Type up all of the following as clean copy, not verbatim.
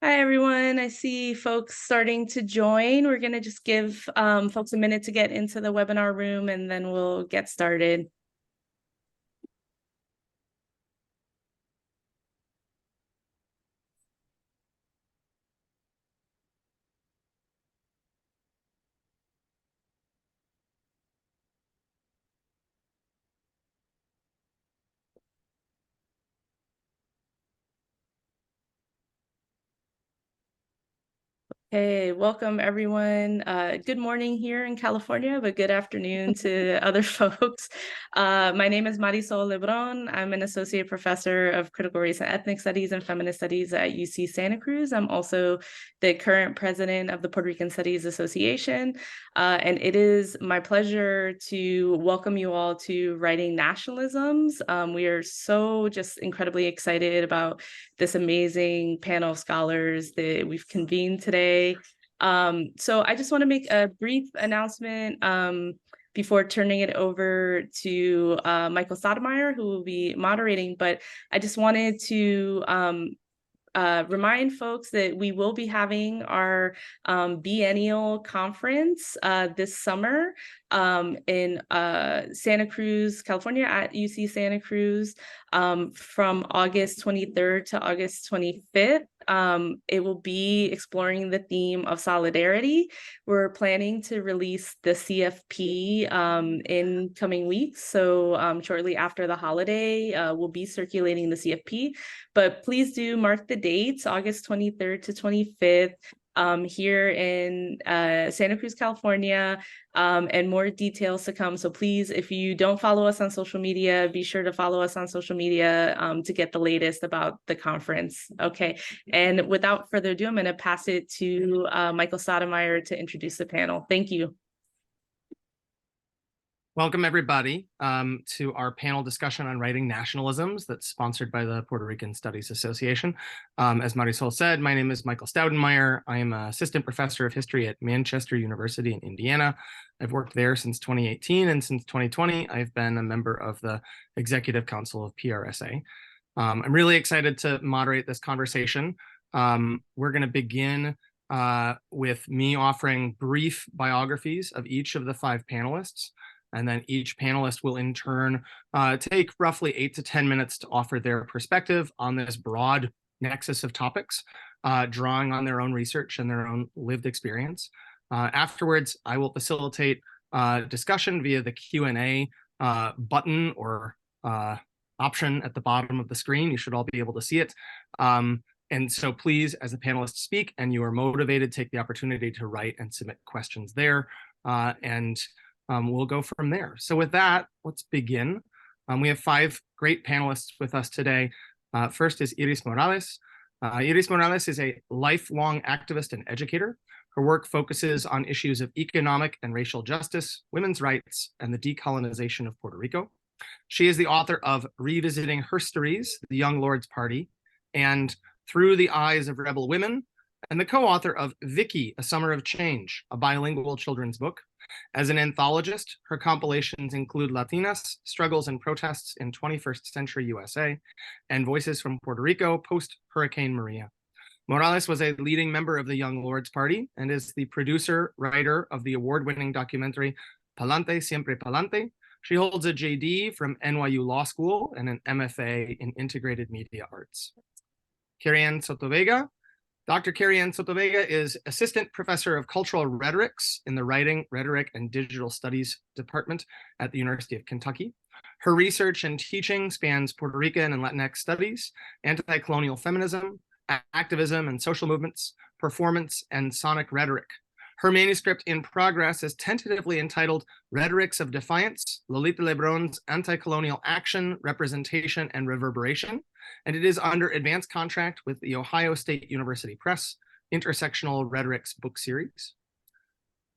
Hi, everyone. I see folks starting to join. We're going to just give folks a minute to get into the webinar room, and then we'll get started. Hey, welcome everyone. Good morning here in California, but good afternoon to other folks. My name is Marisol Lebron. I'm an associate professor of critical race and ethnic studies and feminist studies at UC Santa Cruz. I'm also the current president of the Puerto Rican Studies Association. And it is my pleasure to welcome you all to Writing Nationalisms. We are so just incredibly excited about this amazing panel of scholars that we've convened today. So I just want to make a brief announcement before turning it over to Michael Staudenmaier, who will be moderating, but I just wanted to remind folks that we will be having our biennial conference this summer in Santa Cruz, California at UC Santa Cruz from August 23rd to August 25th. It will be exploring the theme of solidarity. We're planning to release the CFP in coming weeks. So shortly after the holiday, we'll be circulating the CFP. But please do mark the dates, August 23rd to 25th. Here in Santa Cruz, California, and more details to come. So please, if you don't follow us on social media, be sure to follow us on social media to get the latest about the conference. Okay, and without further ado, I'm going to pass it to Michael Staudenmaier to introduce the panel. Thank you. Welcome, everybody, to our panel discussion on writing nationalisms that's sponsored by the Puerto Rican Studies Association. As Marisol said, my name is Michael Staudenmaier. I am an assistant professor of history at Manchester University in Indiana. I've worked there since 2018, and since 2020, I've been a member of the Executive Council of PRSA. I'm really excited to moderate this conversation. We're going to begin with me offering brief biographies of each of the 5 panelists. And then each panelist will in turn take roughly 8 to 10 minutes to offer their perspective on this broad nexus of topics, drawing on their own research and their own lived experience. Afterwards, I will facilitate discussion via the Q&A button or option at the bottom of the screen. You should all be able to see it. And so please, as the panelists speak and you are motivated, take the opportunity to write and submit questions there. We'll go from there. So with that, let's begin. We have 5 great panelists with us today. First is Iris Morales. Iris Morales is a lifelong activist and educator. Her work focuses on issues of economic and racial justice, women's rights, and the decolonization of Puerto Rico. She is the author of Revisiting Herstories, The Young Lord's Party, and Through the Eyes of Rebel Women, and the co-author of Vicky, A Summer of Change, a bilingual children's book. As an anthologist, her compilations include Latinas, Struggles and Protests in 21st Century USA, and Voices from Puerto Rico post-Hurricane Maria. Morales was a leading member of the Young Lord's Party and is the producer, writer of the award-winning documentary Pa'lante Siempre Pa'lante. She holds a JD from NYU Law School and an MFA in Integrated Media Arts. Karrieann Soto Vega. Dr. Karrieann Soto Vega is Assistant Professor of Cultural Rhetorics in the Writing, Rhetoric, and Digital Studies Department at the University of Kentucky. Her research and teaching spans Puerto Rican and Latinx studies, anti-colonial feminism, activism and social movements, performance, and sonic rhetoric. Her manuscript in progress is tentatively entitled Rhetorics of Defiance, Lolita Lebron's Anti-Colonial Action, Representation, and Reverberation, and it is under advanced contract with the Ohio State University Press Intersectional Rhetorics book series.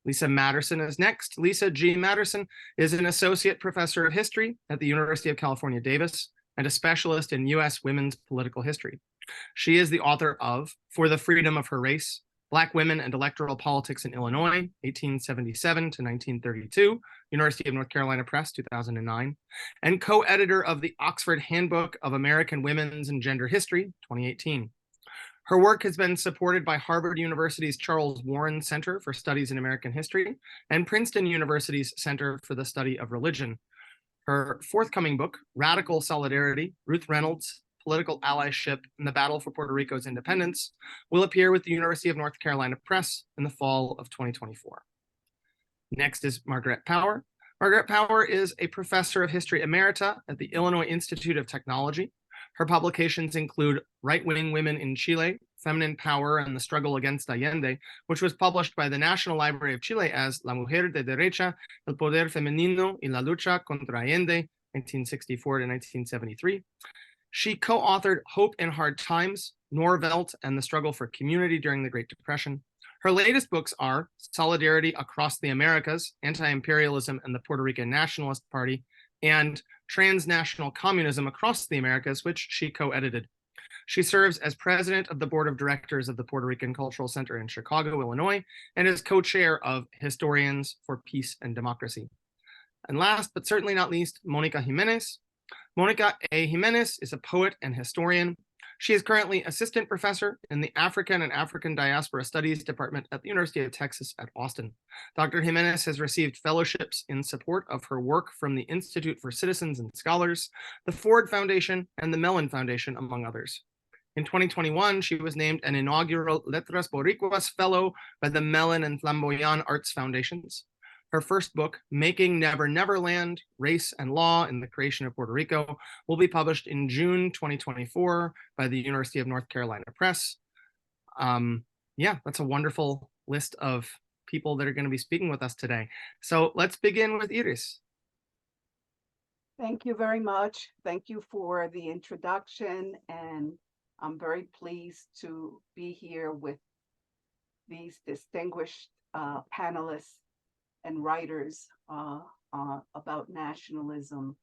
Lisa Materson is next. Lisa G. Materson is an associate professor of history at the University of California, Davis, and a specialist in U.S. women's political history. She is the author of For the Freedom of Her Race, Black Women and Electoral Politics in Illinois, 1877 to 1932, University of North Carolina Press, 2009, and co-editor of the Oxford Handbook of American Women's and Gender History, 2018. Her work has been supported by Harvard University's Charles Warren Center for Studies in American History and Princeton University's Center for the Study of Religion. Her forthcoming book, Radical Solidarity, Ruth Reynolds, Political Allyship, and the Battle for Puerto Rico's Independence, will appear with the University of North Carolina Press in the fall of 2024. Next is Margaret Power. Margaret Power is a professor of history emerita at the Illinois Institute of Technology. Her publications include Right-Wing Women in Chile, Feminine Power and the Struggle Against Allende, which was published by the National Library of Chile as La Mujer de Derecha, El Poder Femenino y la Lucha contra Allende, 1964 to 1973. She co-authored Hope in Hard Times, Norvelt, and the Struggle for Community during the Great Depression. Her latest books are Solidarity Across the Americas, Anti-Imperialism and the Puerto Rican Nationalist Party, and Transnational Communism Across the Americas, which she co-edited. She serves as president of the board of directors of the Puerto Rican Cultural Center in Chicago, Illinois, and is co-chair of Historians for Peace and Democracy. And last, but certainly not least, Mónica Jiménez. Mónica A. Jiménez is a poet and historian. She is currently assistant professor in the African and African Diaspora Studies Department at the University of Texas at Austin. Dr. Jiménez has received fellowships in support of her work from the Institute for Citizens and Scholars, the Ford Foundation, and the Mellon Foundation, among others. In 2021, she was named an inaugural Letras Boricuas Fellow by the Mellon and Flamboyant Arts Foundations. Her first book, Making Never Neverland, Race and Law in the Creation of Puerto Rico, will be published in June 2024 by the University of North Carolina Press. Yeah, that's a wonderful list of people that are going to be speaking with us today. So let's begin with Iris. Thank you very much. Thank you for the introduction, and I'm very pleased to be here with these distinguished panelists and writers about nationalism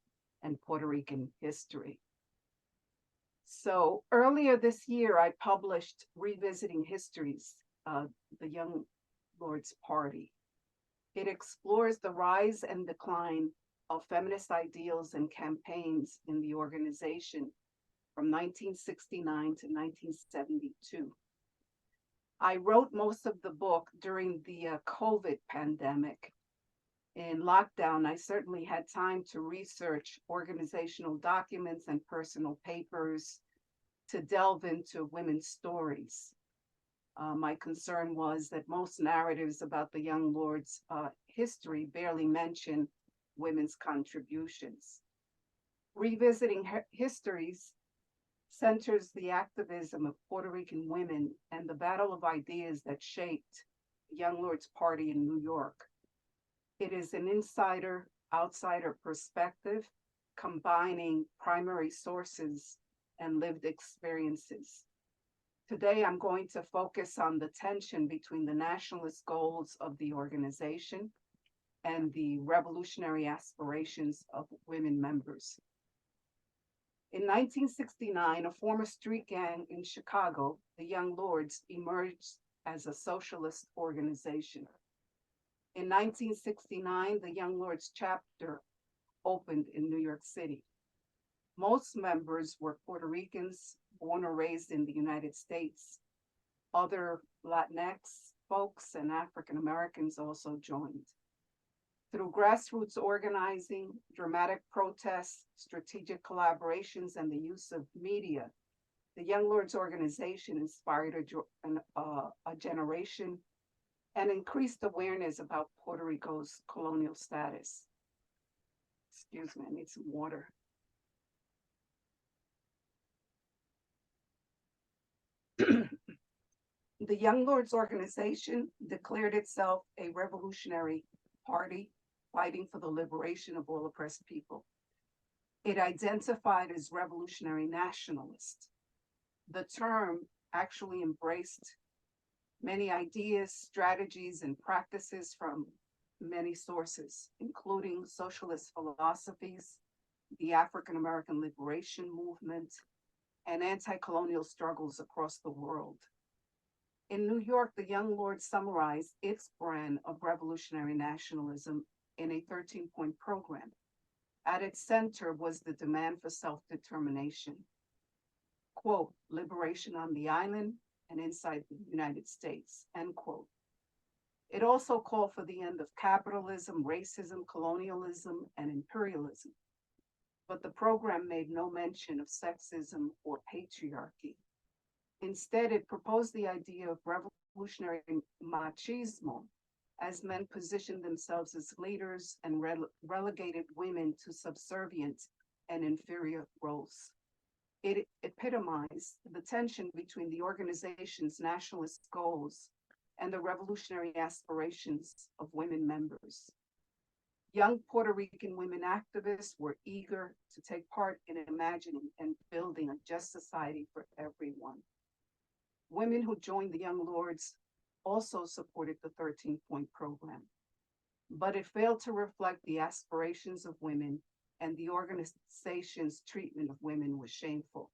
and Puerto Rican history. So earlier this year, I published Revisiting Histories, the Young Lords Party. It explores the rise and decline of feminist ideals and campaigns in the organization from 1969 to 1972. I wrote most of the book during the COVID pandemic. In lockdown, I certainly had time to research organizational documents and personal papers to delve into women's stories. My concern was that most narratives about the Young Lords' history barely mention women's contributions. Revisiting Histories centers the activism of Puerto Rican women and the battle of ideas that shaped the Young Lords Party in New York. It is an insider-outsider perspective, combining primary sources and lived experiences. Today, I'm going to focus on the tension between the nationalist goals of the organization and the revolutionary aspirations of women members. In 1969, a former street gang in Chicago, the Young Lords, emerged as a socialist organization. In 1969, the Young Lords chapter opened in New York City. Most members were Puerto Ricans, born or raised in the United States. Other Latinx folks and African Americans also joined. Through grassroots organizing, dramatic protests, strategic collaborations, and the use of media, the Young Lords organization inspired a generation and increased awareness about Puerto Rico's colonial status. Excuse me, I need some water. The Young Lords organization declared itself a revolutionary party fighting for the liberation of all oppressed people. It identified as revolutionary nationalist. The term actually embraced many ideas, strategies, and practices from many sources, including socialist philosophies, the African American liberation movement, and anti-colonial struggles across the world. In New York, the Young Lords summarized its brand of revolutionary nationalism in a 13-point program. At its center was the demand for self-determination. Quote, liberation on the island, and inside the United States, end quote. It also called for the end of capitalism, racism, colonialism, and imperialism. But the program made no mention of sexism or patriarchy. Instead, it proposed the idea of revolutionary machismo, as men positioned themselves as leaders and relegated women to subservient and inferior roles. It epitomized the tension between the organization's nationalist goals and the revolutionary aspirations of women members. Young Puerto Rican women activists were eager to take part in imagining and building a just society for everyone. Women who joined the Young Lords also supported the 13-point program, but it failed to reflect the aspirations of women, and the organization's treatment of women was shameful.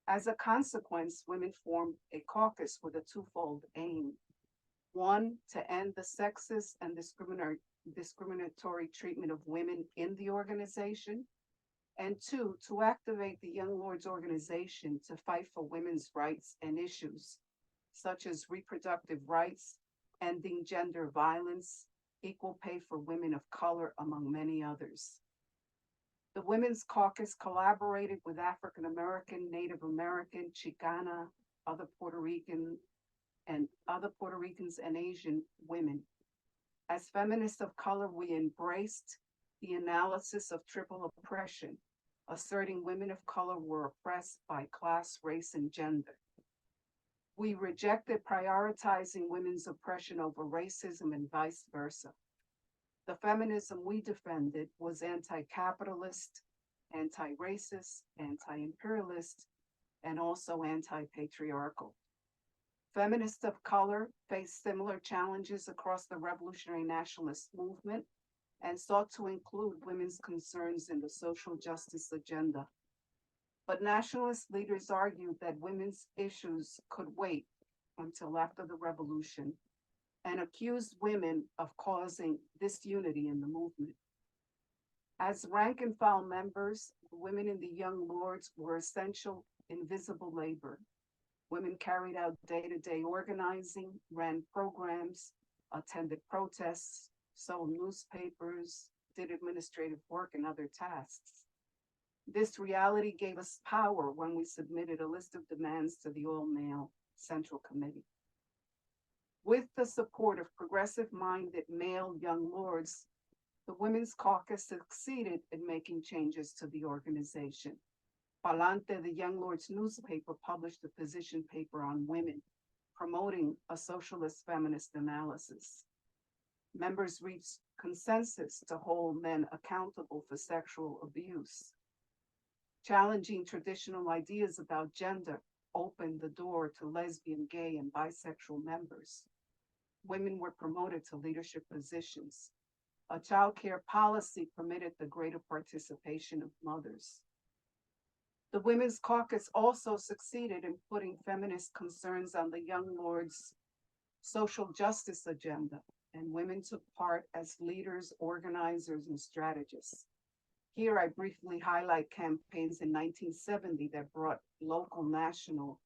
As a consequence, women formed a caucus with a twofold aim. One, to end the sexist and discriminatory treatment of women in the organization, and two, to activate the Young Lords organization to fight for women's rights and issues, such as reproductive rights, ending gender violence, equal pay for women of color, among many others. The Women's Caucus collaborated with African American, Native American, Chicana, other Puerto Ricans and Asian women. As feminists of color, we embraced the analysis of triple oppression, asserting women of color were oppressed by class, race, and gender. We rejected prioritizing women's oppression over racism and vice versa. The feminism we defended was anti-capitalist, anti-racist, anti-imperialist, and also anti-patriarchal. Feminists of color faced similar challenges across the revolutionary nationalist movement and sought to include women's concerns in the social justice agenda. But nationalist leaders argued that women's issues could wait until after the revolution and accused women of causing disunity in the movement. As rank and file members, women in the Young Lords were essential, invisible labor. Women carried out day-to-day organizing, ran programs, attended protests, sold newspapers, did administrative work and other tasks. This reality gave us power when we submitted a list of demands to the all-male Central Committee. With the support of progressive-minded male Young Lords, the Women's Caucus succeeded in making changes to the organization. Palante, the Young Lords newspaper, published a position paper on women, promoting a socialist feminist analysis. Members reached consensus to hold men accountable for sexual abuse. Challenging traditional ideas about gender opened the door to lesbian, gay, and bisexual members. Women were promoted to leadership positions. A child care policy permitted the greater participation of mothers. The Women's Caucus also succeeded in putting feminist concerns on the Young Lords' social justice agenda, and women took part as leaders, organizers, and strategists. Here I briefly highlight campaigns in 1970 that brought local, national,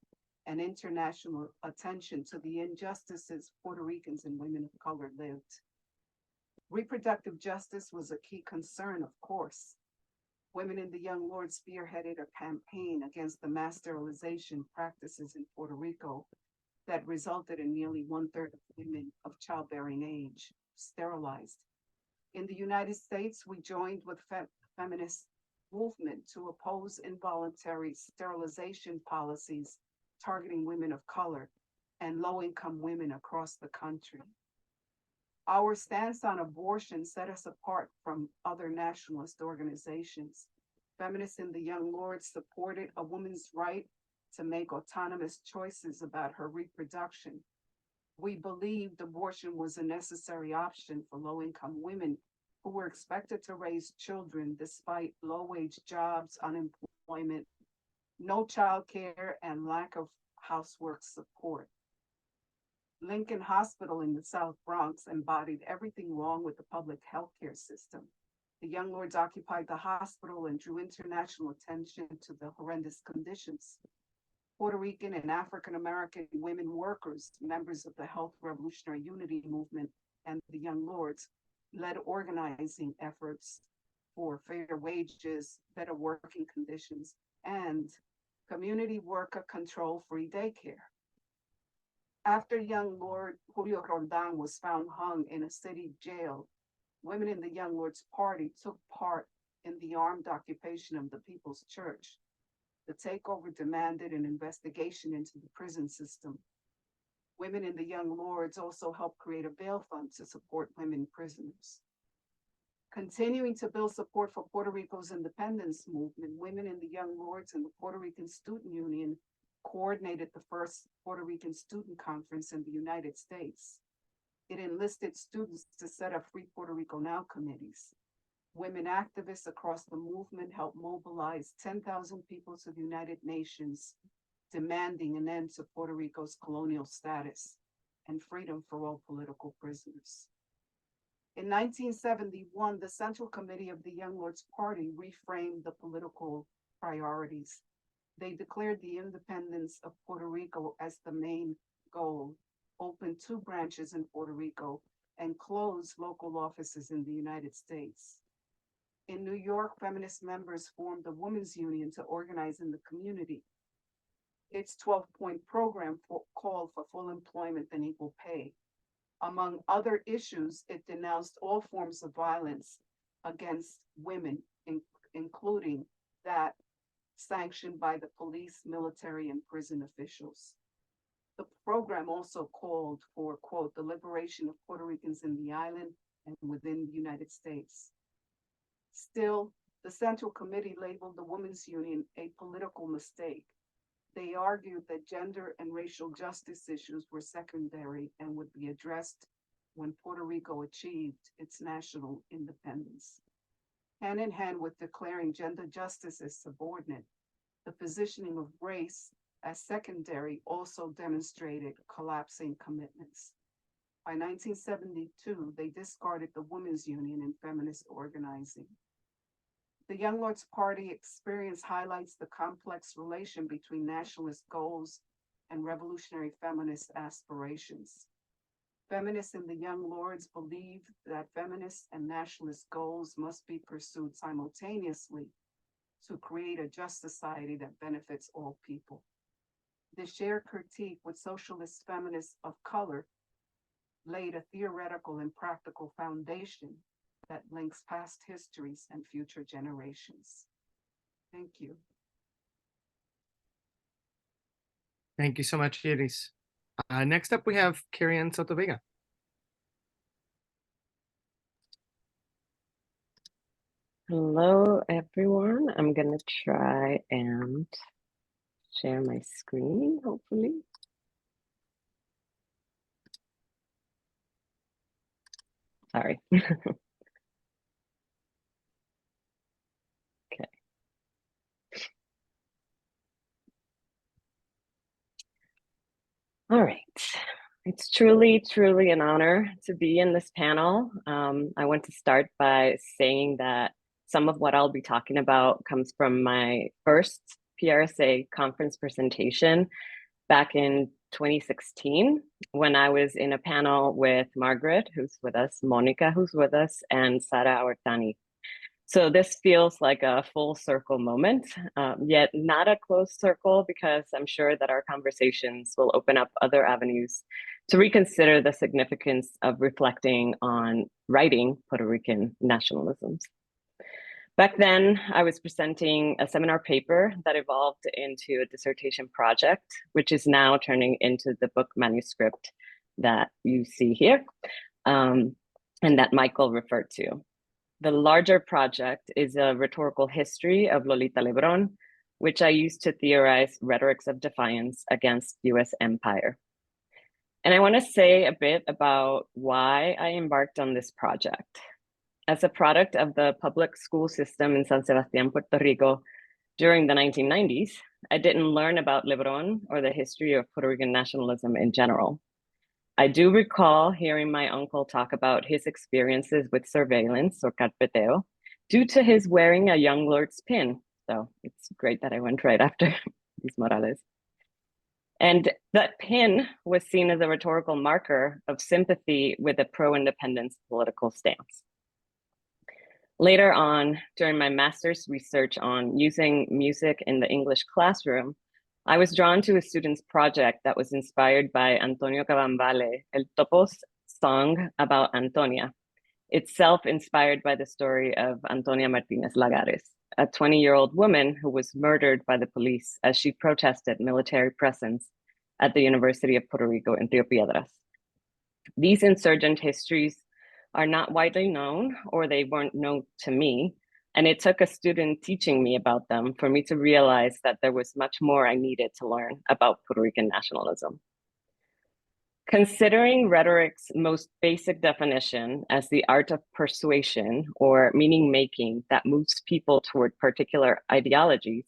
and international attention to the injustices Puerto Ricans and women of color lived. Reproductive justice was a key concern, of course. Women in the Young Lords spearheaded a campaign against the mass sterilization practices in Puerto Rico that resulted in nearly 1/3 of women of childbearing age sterilized. In the United States, we joined with feminist movement to oppose involuntary sterilization policies targeting women of color and low-income women across the country. Our stance on abortion set us apart from other nationalist organizations. Feminists in the Young Lords supported a woman's right to make autonomous choices about her reproduction. We believed abortion was a necessary option for low-income women who were expected to raise children despite low-wage jobs, unemployment, no child care, and lack of housework support. Lincoln Hospital in the South Bronx embodied everything wrong with the public healthcare system. The Young Lords occupied the hospital and drew international attention to the horrendous conditions. Puerto Rican and African American women workers, members of the Health Revolutionary Unity Movement, and the Young Lords led organizing efforts for fair wages, better working conditions, and community worker control-free daycare. After young Lord Julio Rondon was found hung in a city jail, women in the Young Lords Party took part in the armed occupation of the People's Church. The takeover demanded an investigation into the prison system. Women in the Young Lords also helped create a bail fund to support women prisoners. Continuing to build support for Puerto Rico's independence movement, women in the Young Lords and the Puerto Rican Student Union coordinated the first Puerto Rican Student Conference in the United States. It enlisted students to set up Free Puerto Rico Now committees. Women activists across the movement helped mobilize 10,000 people to the United Nations, demanding an end to Puerto Rico's colonial status and freedom for all political prisoners. In 1971, the Central Committee of the Young Lords Party reframed the political priorities. They declared the independence of Puerto Rico as the main goal, opened 2 branches in Puerto Rico, and closed local offices in the United States. In New York, feminist members formed a women's union to organize in the community. Its 12-point program called for full employment and equal pay. Among other issues, it denounced all forms of violence against women, including that sanctioned by the police, military, and prison officials. The program also called for, quote, the liberation of Puerto Ricans in the island and within the United States. Still, the Central Committee labeled the Women's Union a political mistake. They argued that gender and racial justice issues were secondary and would be addressed when Puerto Rico achieved its national independence. Hand in hand with declaring gender justice as subordinate, the positioning of race as secondary also demonstrated collapsing commitments. By 1972, they discarded the Women's Union in feminist organizing. The Young Lords Party experience highlights the complex relation between nationalist goals and revolutionary feminist aspirations. Feminists in the Young Lords believe that feminist and nationalist goals must be pursued simultaneously to create a just society that benefits all people. The shared critique with socialist feminists of color laid a theoretical and practical foundation that links past histories and future generations. Thank you. Thank you so much, Iris. Next up, we have Karrieann Soto Vega. Hello, everyone. I'm going to try and share my screen, hopefully. Sorry. Okay. All right. It's truly an honor to be in this panel. I want to start by saying that some of what I'll be talking about comes from my first PRSA conference presentation back in 2016, when I was in a panel with Margaret, who's with us, Mónica, who's with us, and Sara Ortani. So this feels like a full circle moment, yet not a closed circle, because I'm sure that our conversations will open up other avenues to reconsider the significance of reflecting on writing Puerto Rican nationalisms. Back then, I was presenting a seminar paper that evolved into a dissertation project, which is now turning into the book manuscript that you see here, and that Michael referred to. The larger project is a rhetorical history of Lolita Lebron, which I used to theorize rhetorics of defiance against US empire. And I want to say a bit about why I embarked on this project. As a product of the public school system in San Sebastián, Puerto Rico, during the 1990s, I didn't learn about Lebron or the history of Puerto Rican nationalism in general. I do recall hearing my uncle talk about his experiences with surveillance or carpeteo due to his wearing a Young Lord's pin. So it's great that I went right after these Morales. And that pin was seen as a rhetorical marker of sympathy with a pro-independence political stance. Later on, during my master's research on using music in the English classroom, I was drawn to a student's project that was inspired by Antonio Cabambale, El Topo's song about Antonia, itself inspired by the story of Antonia Martinez Lagares, a 20-year-old woman who was murdered by the police as she protested military presence at the University of Puerto Rico in Rio Piedras. These insurgent histories are not widely known, or they weren't known to me, and it took a student teaching me about them for me to realize that there was much more I needed to learn about Puerto Rican nationalism. Considering rhetoric's most basic definition as the art of persuasion or meaning making that moves people toward particular ideologies,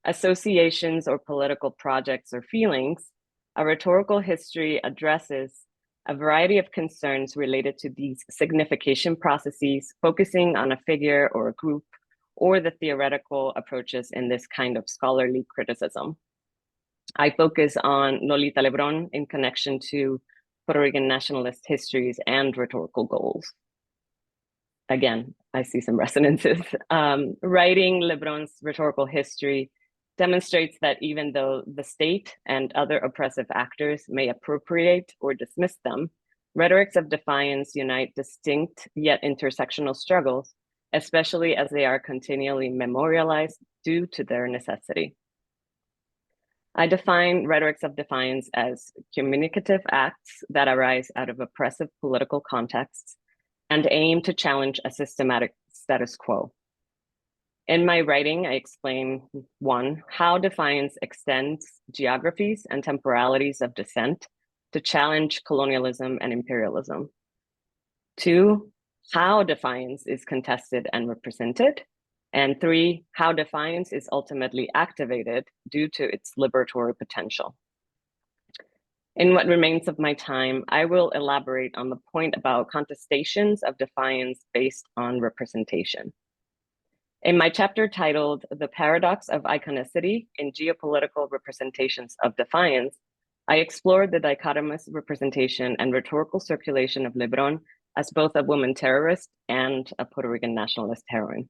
associations, or political projects or feelings, a rhetorical history addresses a variety of concerns related to these signification processes, focusing on a figure or a group, or the theoretical approaches in this kind of scholarly criticism. I focus on Lolita Lebron in connection to Puerto Rican nationalist histories and rhetorical goals. Again, I see some resonances. Writing Lebron's rhetorical history demonstrates that even though the state and other oppressive actors may appropriate or dismiss them, rhetorics of defiance unite distinct yet intersectional struggles, especially as they are continually memorialized due to their necessity. I define rhetorics of defiance as communicative acts that arise out of oppressive political contexts and aim to challenge a systematic status quo. In my writing, I explain, 1, how defiance extends geographies and temporalities of dissent to challenge colonialism and imperialism. 2, how defiance is contested and represented. And 3, how defiance is ultimately activated due to its liberatory potential. In what remains of my time, I will elaborate on the point about contestations of defiance based on representation. In my chapter titled The Paradox of Iconicity in Geopolitical Representations of Defiance, I explored the dichotomous representation and rhetorical circulation of Lebron as both a woman terrorist and a Puerto Rican nationalist heroine.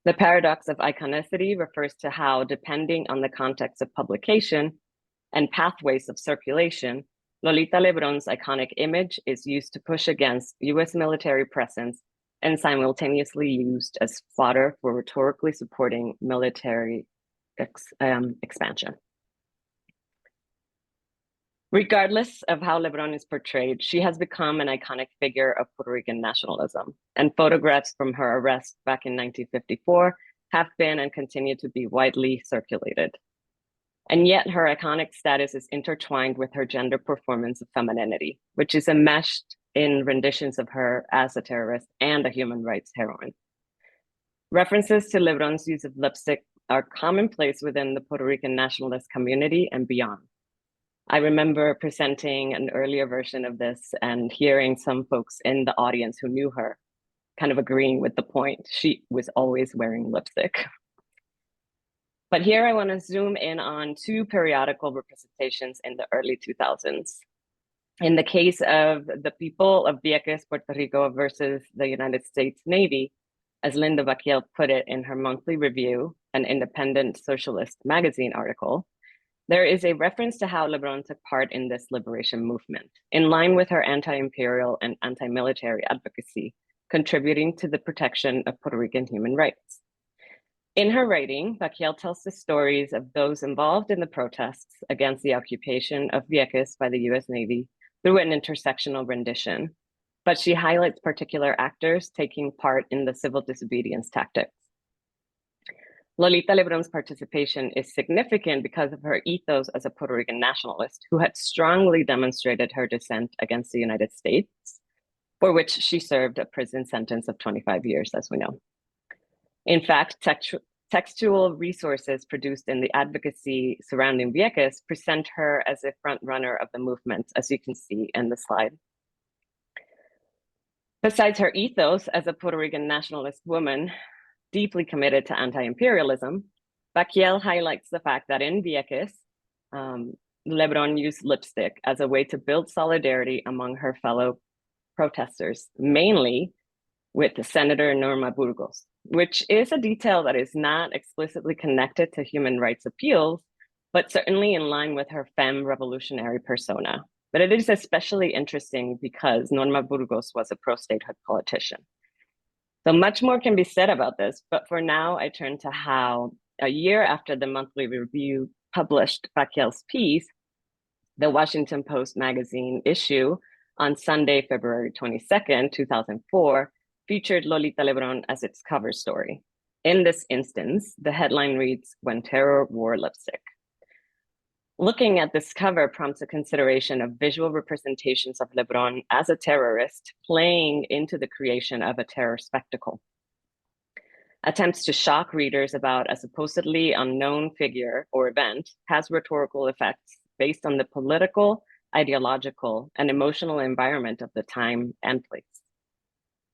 The paradox of iconicity refers to how, depending on the context of publication and pathways of circulation, Lolita Lebron's iconic image is used to push against US military presence and simultaneously used as fodder for rhetorically supporting military expansion. Regardless of how Lebron is portrayed, she has become an iconic figure of Puerto Rican nationalism, and photographs from her arrest back in 1954 have been and continue to be widely circulated. And yet her iconic status is intertwined with her gender performance of femininity, which is enmeshed in renditions of her as a terrorist and a human rights heroine. References to Lebron's use of lipstick are commonplace within the Puerto Rican nationalist community and beyond. I remember presenting an earlier version of this and hearing some folks in the audience who knew her kind of agreeing with the point. She was always wearing lipstick. But here I want to zoom in on 2 periodical representations in the early 2000s. In the case of the people of Vieques, Puerto Rico versus the United States Navy, as Linda Baquiel put it in her monthly review, an independent socialist magazine article, there is a reference to how Lebron took part in this liberation movement, in line with her anti-imperial and anti-military advocacy, contributing to the protection of Puerto Rican human rights. In her writing, Baquiel tells the stories of those involved in the protests against the occupation of Vieques by the US Navy through an intersectional rendition, but she highlights particular actors taking part in the civil disobedience tactics. Lolita Lebron's participation is significant because of her ethos as a Puerto Rican nationalist who had strongly demonstrated her dissent against the United States, for which she served a prison sentence of 25 years, as we know. In fact, textual resources produced in the advocacy surrounding Vieques present her as a front runner of the movement, as you can see in the slide. Besides her ethos as a Puerto Rican nationalist woman, deeply committed to anti-imperialism, Baquiel highlights the fact that in Vieques, Lebron used lipstick as a way to build solidarity among her fellow protesters, mainly with Senator Norma Burgos, which is a detail that is not explicitly connected to human rights appeals, but certainly in line with her femme revolutionary persona. But it is especially interesting because Norma Burgos was a pro-statehood politician. So much more can be said about this, but for now, I turn to how a year after the monthly review published Raquel's piece, the Washington Post magazine issue on Sunday, February 22nd, 2004, featured Lolita Lebron as its cover story. In this instance, the headline reads, "When Terror Wore Lipstick." Looking at this cover prompts a consideration of visual representations of Lebron as a terrorist playing into the creation of a terror spectacle. Attempts to shock readers about a supposedly unknown figure or event has rhetorical effects based on the political, ideological, and emotional environment of the time and place.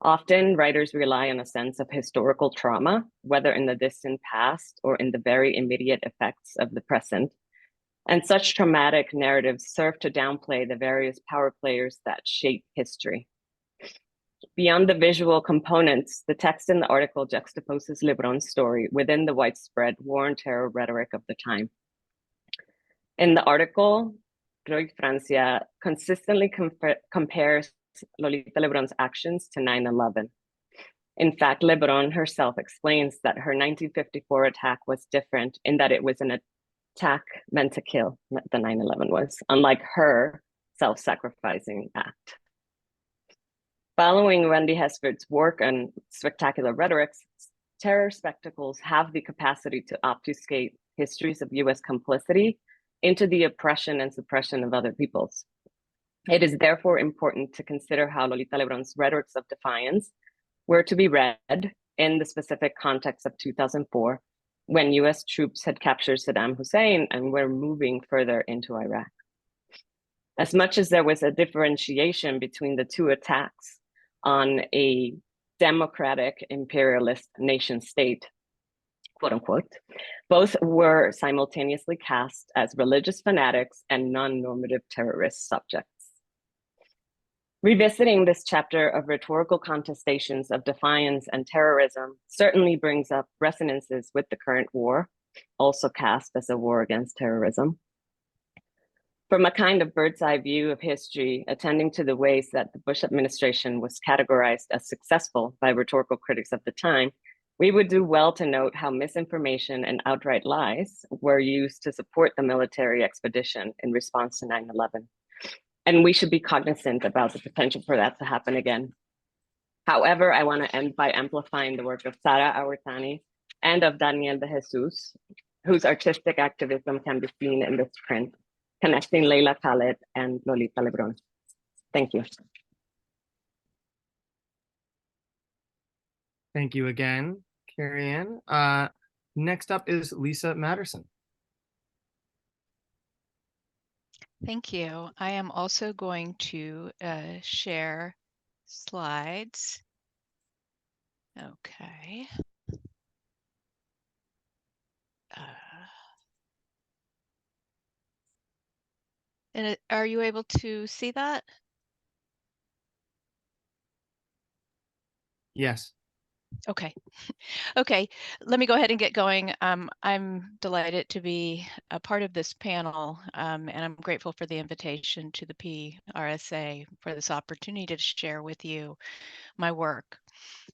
Often, writers rely on a sense of historical trauma, whether in the distant past or in the very immediate effects of the present. And such traumatic narratives serve to downplay the various power players that shape history. Beyond the visual components, the text in the article juxtaposes Lebron's story within the widespread war and terror rhetoric of the time. In the article, Roy Francia consistently compares Lolita Lebron's actions to 9/11. In fact, Lebron herself explains that her 1954 attack was different in that it was an attack meant to kill, the 9/11 was, unlike her self-sacrificing act. Following Wendy Hesford's work on spectacular rhetorics, terror spectacles have the capacity to obfuscate histories of US complicity into the oppression and suppression of other peoples. It is therefore important to consider how Lolita Lebron's rhetorics of defiance were to be read in the specific context of 2004, when US troops had captured Saddam Hussein and were moving further into Iraq. As much as there was a differentiation between the two attacks on a democratic imperialist nation state, quote unquote, both were simultaneously cast as religious fanatics and non-normative terrorist subjects. Revisiting this chapter of rhetorical contestations of defiance and terrorism certainly brings up resonances with the current war, also cast as a war against terrorism. From a kind of bird's eye view of history, attending to the ways that the Bush administration was categorized as successful by rhetorical critics of the time, we would do well to note how misinformation and outright lies were used to support the military expedition in response to 9/11. And we should be cognizant about the potential for that to happen again. However, I want to end by amplifying the work of Sara Awertani and of Daniel de Jesus, whose artistic activism can be seen in this print, connecting Leila Khaled and Lolita Lebron. Thank you. Thank you again, Karrieann. Next up is Lisa Materson. Thank you. I am also going to share slides. Okay. And are you able to see that? Yes. Okay. Okay, let me go ahead and get going. I'm delighted to be a part of this panel, and I'm grateful for the invitation to the PRSA for this opportunity to share with you my work.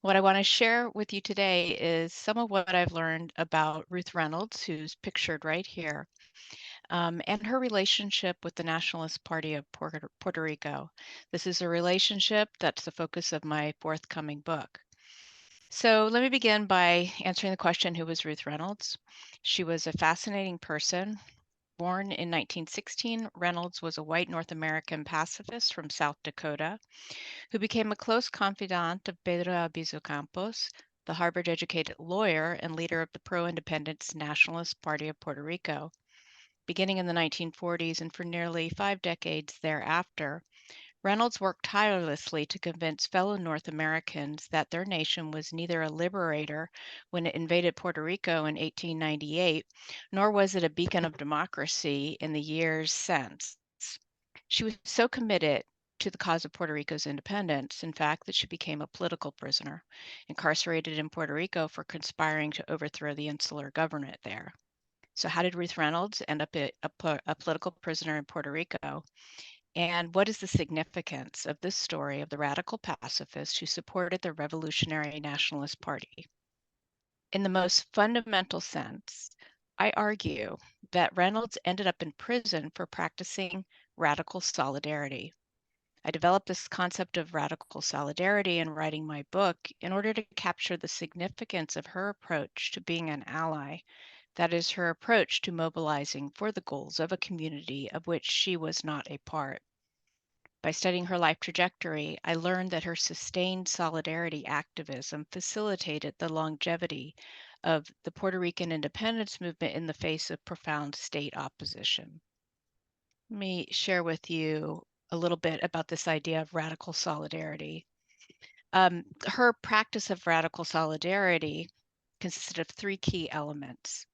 What I want to share with you today is some of what I've learned about Ruth Reynolds, who's pictured right here, and her relationship with the Nationalist Party of Puerto Rico. This is a relationship that's the focus of my forthcoming book. So let me begin by answering the question, who was Ruth Reynolds? She was a fascinating person. Born in 1916, Reynolds was a white North American pacifist from South Dakota who became a close confidant of Pedro Albizu Campos, the Harvard-educated lawyer and leader of the pro-independence Nationalist Party of Puerto Rico. Beginning in the 1940s and for nearly 5 decades thereafter, Reynolds worked tirelessly to convince fellow North Americans that their nation was neither a liberator when it invaded Puerto Rico in 1898, nor was it a beacon of democracy in the years since. She was so committed to the cause of Puerto Rico's independence, in fact, that she became a political prisoner, incarcerated in Puerto Rico for conspiring to overthrow the insular government there. So how did Ruth Reynolds end up a political prisoner in Puerto Rico? And what is the significance of this story of the radical pacifist who supported the Revolutionary Nationalist Party? In the most fundamental sense, I argue that Reynolds ended up in prison for practicing radical solidarity. I developed this concept of radical solidarity in writing my book in order to capture the significance of her approach to being an ally. That is, her approach to mobilizing for the goals of a community of which she was not a part. By studying her life trajectory, I learned that her sustained solidarity activism facilitated the longevity of the Puerto Rican independence movement in the face of profound state opposition. Let me share with you a little bit about this idea of radical solidarity. Her practice of radical solidarity consisted of three key elements.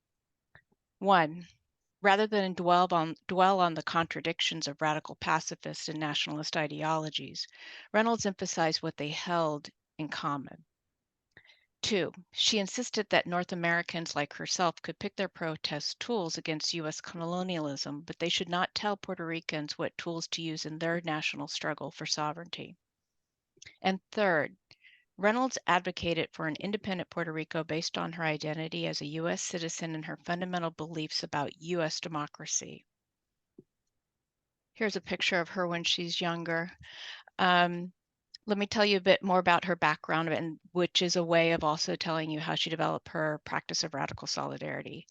One, rather than dwell on the contradictions of radical pacifist and nationalist ideologies, Reynolds emphasized what they held in common. Two, she insisted that North Americans like herself could pick their protest tools against U.S. colonialism, but they should not tell Puerto Ricans what tools to use in their national struggle for sovereignty. And third, Reynolds advocated for an independent Puerto Rico based on her identity as a U.S. citizen and her fundamental beliefs about U.S. democracy. Here's a picture of her when she's younger. Let me tell you a bit more about her background, and which is a way of also telling you how she developed her practice of radical solidarity.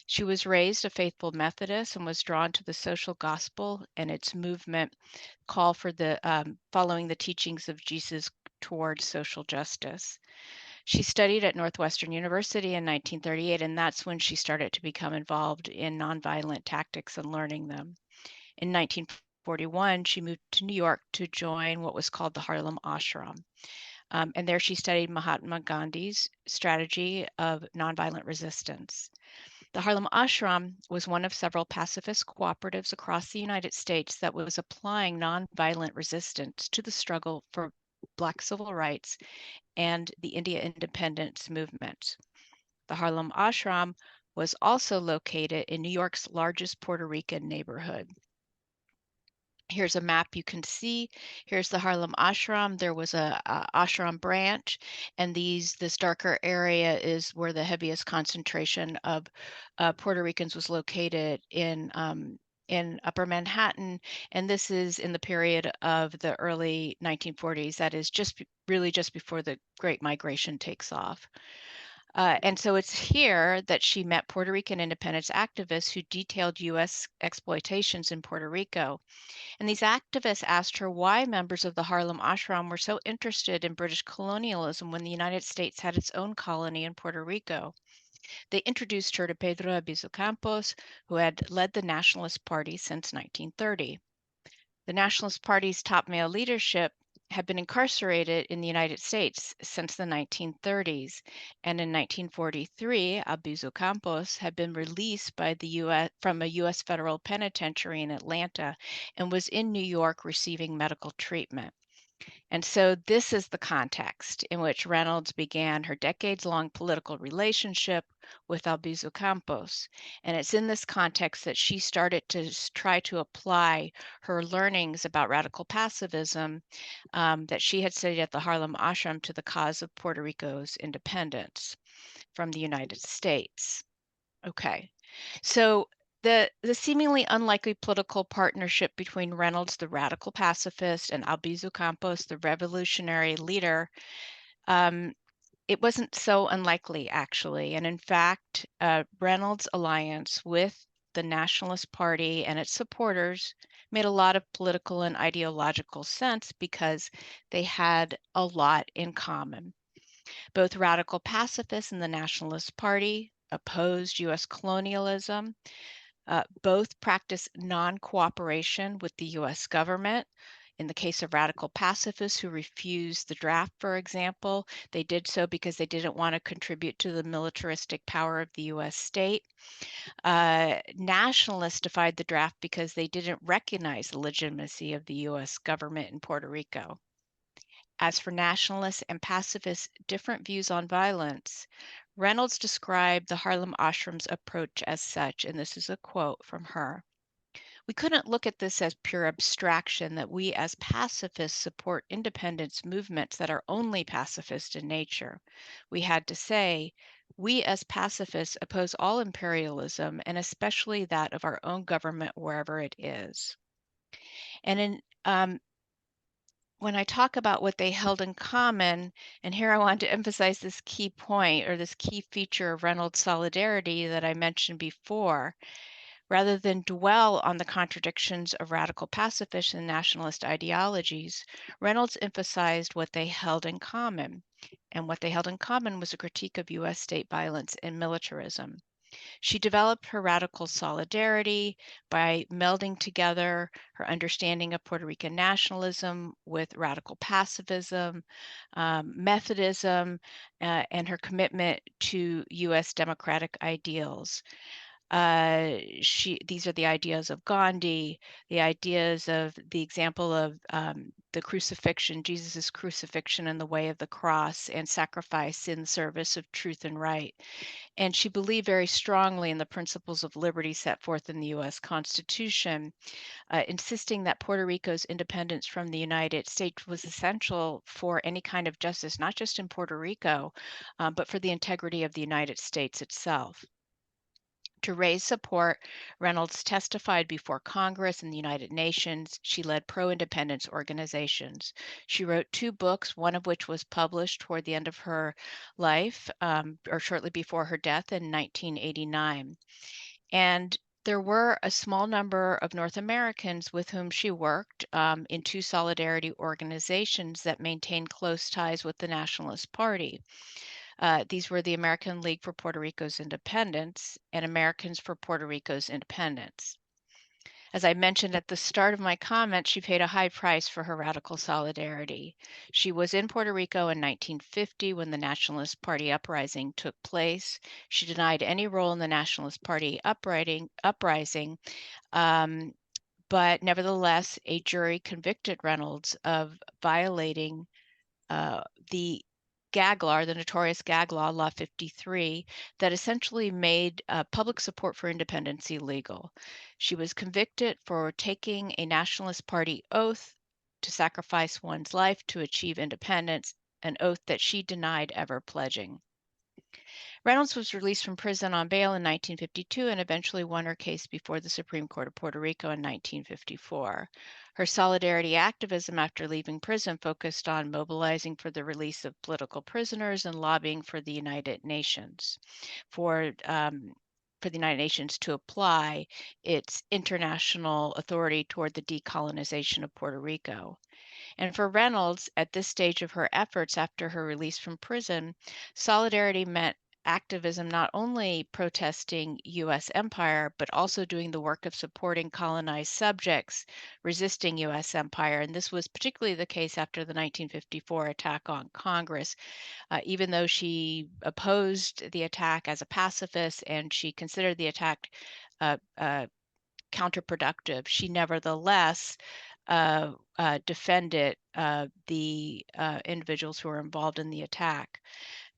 She was raised a faithful Methodist and was drawn to the social gospel and its movement call for the following the teachings of Jesus towards social justice. She studied at Northwestern University in 1938, and that's when she started to become involved in nonviolent tactics and learning them. In 1941, she moved to New York to join what was called the Harlem Ashram. And there she studied Mahatma Gandhi's strategy of nonviolent resistance. The Harlem Ashram was one of several pacifist cooperatives across the United States that was applying nonviolent resistance to the struggle for Black civil rights and the India independence movement. The Harlem Ashram was also located in New York's largest Puerto Rican neighborhood. Here's a map you can see. Here's the Harlem Ashram. There was a ashram branch, and this darker area is where the heaviest concentration of Puerto Ricans was located in Upper Manhattan, and this is in the period of the early 1940s. That is really just before the Great Migration takes off. And so it's here that she met Puerto Rican independence activists who detailed U.S. exploitations in Puerto Rico. And these activists asked her why members of the Harlem Ashram were so interested in British colonialism when the United States had its own colony in Puerto Rico. They introduced her to Pedro Albizu Campos, who had led the Nationalist Party since 1930. The Nationalist Party's top male leadership had been incarcerated in the United States since the 1930s, and in 1943, Albizu Campos had been released by the from a U.S. federal penitentiary in Atlanta and was in New York receiving medical treatment. And so this is the context in which Reynolds began her decades-long political relationship with Albizu Campos. And it's in this context that she started to try to apply her learnings about radical pacifism that she had studied at the Harlem Ashram to the cause of Puerto Rico's independence from the United States. Okay, so the seemingly unlikely political partnership between Reynolds, the radical pacifist, and Albizu Campos, the revolutionary leader, it wasn't so unlikely, actually. And in fact, Reynolds' alliance with the Nationalist Party and its supporters made a lot of political and ideological sense because they had a lot in common. Both radical pacifists and the Nationalist Party opposed U.S. colonialism. Both practiced non-cooperation with the U.S. government In the case of radical pacifists who refused the draft, for example, they did so because they didn't want to contribute to the militaristic power of the U.S. state. Nationalists defied the draft because they didn't recognize the legitimacy of the U.S. government in Puerto Rico. As for nationalists and pacifists' different views on violence, Reynolds described the Harlem Ashram's approach as such, and this is a quote from her. We couldn't look at this as pure abstraction that we as pacifists support independence movements that are only pacifist in nature. We had to say, we as pacifists oppose all imperialism and especially that of our own government wherever it is. And in when I talk about what they held in common, and here I want to emphasize this key point or this key feature of Reynolds' solidarity that I mentioned before, rather than dwell on the contradictions of radical pacifist and nationalist ideologies, Reynolds emphasized what they held in common. And what they held in common was a critique of U.S. state violence and militarism. She developed her radical solidarity by melding together her understanding of Puerto Rican nationalism with radical pacifism, Methodism, and her commitment to U.S. democratic ideals. These are the ideas of Gandhi, the ideas of the example of the crucifixion, Jesus's crucifixion in the way of the cross and sacrifice in service of truth and right. And she believed very strongly in the principles of liberty set forth in the U.S. Constitution, insisting that Puerto Rico's independence from the United States was essential for any kind of justice, not just in Puerto Rico, but for the integrity of the United States itself. To raise support, Reynolds testified before Congress and the United Nations. She led pro-independence organizations. She wrote 2 books, one of which was published toward the end of her life, or shortly before her death in 1989. And there were a small number of North Americans with whom she worked in 2 solidarity organizations that maintained close ties with the Nationalist Party. These were the American League for Puerto Rico's Independence and Americans for Puerto Rico's Independence. As I mentioned at the start of my comments, she paid a high price for her radical solidarity. She was in Puerto Rico in 1950 when the Nationalist Party uprising took place. She denied any role in the Nationalist Party uprising, but nevertheless, a jury convicted Reynolds of violating the gag law, the notorious gag law, Law 53, that essentially made public support for independence illegal. She was convicted for taking a Nationalist Party oath to sacrifice one's life to achieve independence, an oath that she denied ever pledging. Reynolds was released from prison on bail in 1952 and eventually won her case before the Supreme Court of Puerto Rico in 1954. Her solidarity activism after leaving prison focused on mobilizing for the release of political prisoners and lobbying for the United Nations, for the United Nations to apply its international authority toward the decolonization of Puerto Rico. And for Reynolds, at this stage of her efforts after her release from prison, solidarity meant activism not only protesting U.S. empire, but also doing the work of supporting colonized subjects resisting U.S. empire. And this was particularly the case after the 1954 attack on Congress. Even though she opposed the attack as a pacifist and she considered the attack counterproductive, she nevertheless defended the individuals who were involved in the attack.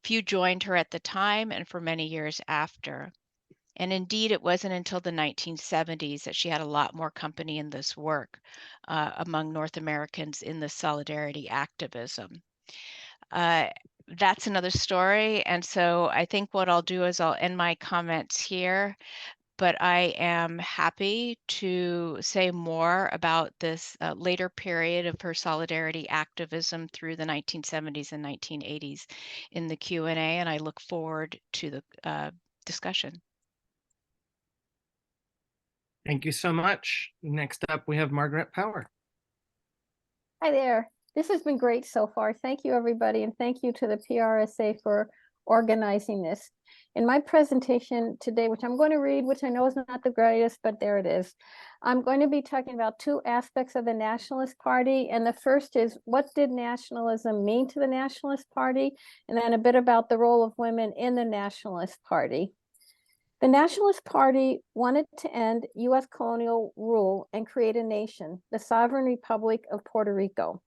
Few joined her at the time and for many years after. And indeed, it wasn't until the 1970s that she had a lot more company in this work among North Americans in the solidarity activism. That's another story. And so I think what I'll do is I'll end my comments here. But I am happy to say more about this later period of her solidarity activism through the 1970s and 1980s in the Q&A, and I look forward to the discussion. Thank you so much. Next up, we have Margaret Power. Hi there. This has been great so far. Thank you, everybody, and thank you to the PRSA for organizing this. In my presentation today, which I'm going to read, which I know is not the greatest, but there it is. I'm going to be talking about two aspects of the Nationalist Party. And the first is, what did nationalism mean to the Nationalist Party? And then a bit about the role of women in the Nationalist Party. The Nationalist Party wanted to end US colonial rule and create a nation, the Sovereign Republic of Puerto Rico.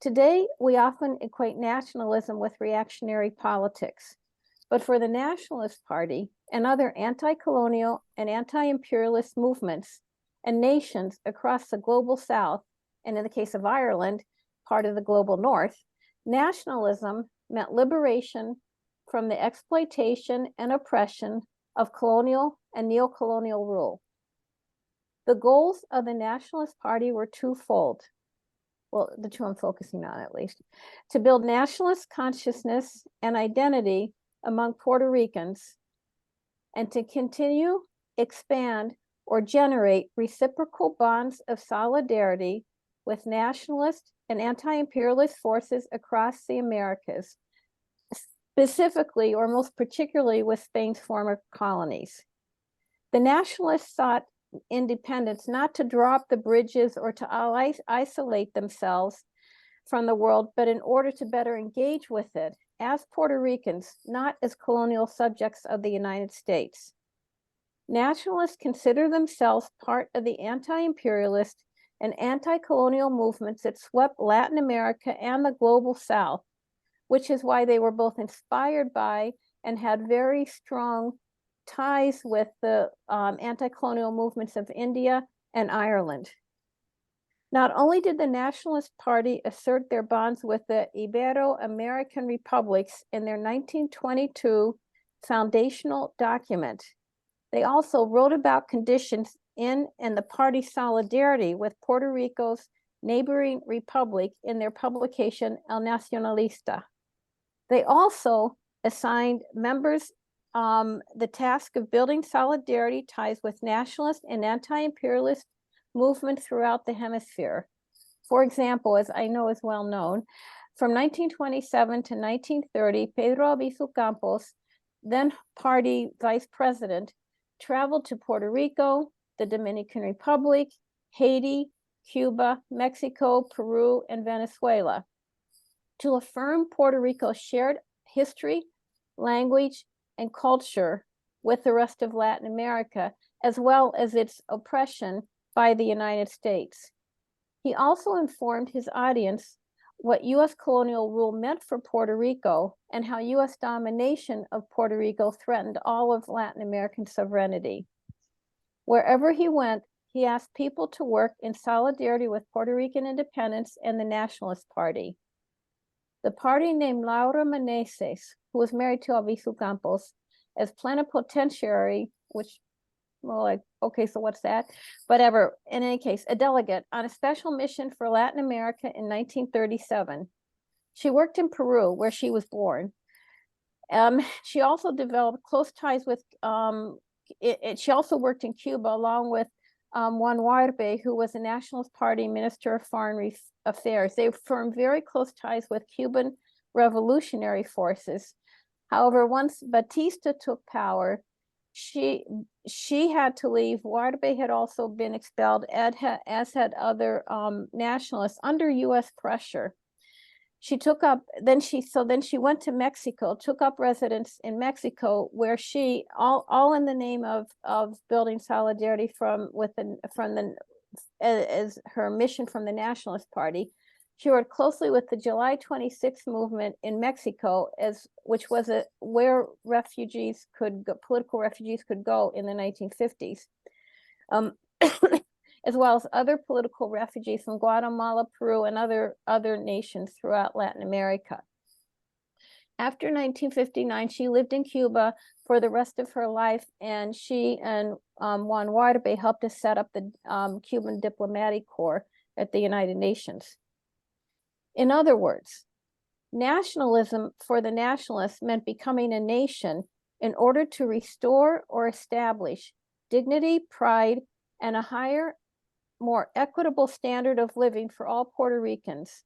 Today, we often equate nationalism with reactionary politics. But for the Nationalist Party and other anti-colonial and anti-imperialist movements and nations across the global South, and in the case of Ireland, part of the global North, nationalism meant liberation from the exploitation and oppression of colonial and neo-colonial rule. The goals of the Nationalist Party were twofold. Well, the two I'm focusing on at least. To build nationalist consciousness and identity among Puerto Ricans, and to continue, expand, or generate reciprocal bonds of solidarity with nationalist and anti-imperialist forces across the Americas, specifically or most particularly with Spain's former colonies. The nationalists sought independence not to drop the bridges or to isolate themselves from the world, but in order to better engage with it as Puerto Ricans, not as colonial subjects of the United States. Nationalists consider themselves part of the anti-imperialist and anti-colonial movements that swept Latin America and the global South, which is why they were both inspired by and had very strong ties with the anti-colonial movements of India and Ireland. Not only did the Nationalist Party assert their bonds with the Ibero-American republics in their 1922 foundational document, they also wrote about conditions in and the party's solidarity with Puerto Rico's neighboring republic in their publication El Nacionalista. They also assigned members the task of building solidarity ties with nationalist and anti-imperialist movement throughout the hemisphere. For example, as I know is well known, from 1927 to 1930, Pedro Albizu Campos, then party vice president, traveled to Puerto Rico, the Dominican Republic, Haiti, Cuba, Mexico, Peru, and Venezuela to affirm Puerto Rico's shared history, language, and culture with the rest of Latin America, as well as its oppression by the United States. He also informed his audience what US colonial rule meant for Puerto Rico and how US domination of Puerto Rico threatened all of Latin American sovereignty. Wherever he went, he asked people to work in solidarity with Puerto Rican independence and the Nationalist Party. The party named Laura Meneses, who was married to Albizu Campos, as plenipotentiary, which, well, like, okay, so what's that? Whatever, in any case, a delegate on a special mission for Latin America in 1937. She worked in Peru, where she was born. She also developed close ties with, she also worked in Cuba along with Juan Huarbe, who was a Nationalist Party Minister of Foreign Affairs. They formed very close ties with Cuban revolutionary forces. However, once Batista took power, she had to leave. Huarbe had also been expelled, as had other nationalists under US pressure. She took up, then she went to Mexico, took up residence in Mexico, where she, all in the name of building solidarity as her mission from the Nationalist Party. She worked closely with the July 26th movement in Mexico, which was where political refugees could go in the 1950s. As well as other political refugees from Guatemala, Peru, and other nations throughout Latin America. After 1959, she lived in Cuba for the rest of her life, and she and Juan Huarbe helped to set up the Cuban Diplomatic Corps at the United Nations. In other words, nationalism for the nationalists meant becoming a nation in order to restore or establish dignity, pride, and a higher, more equitable standard of living for all Puerto Ricans,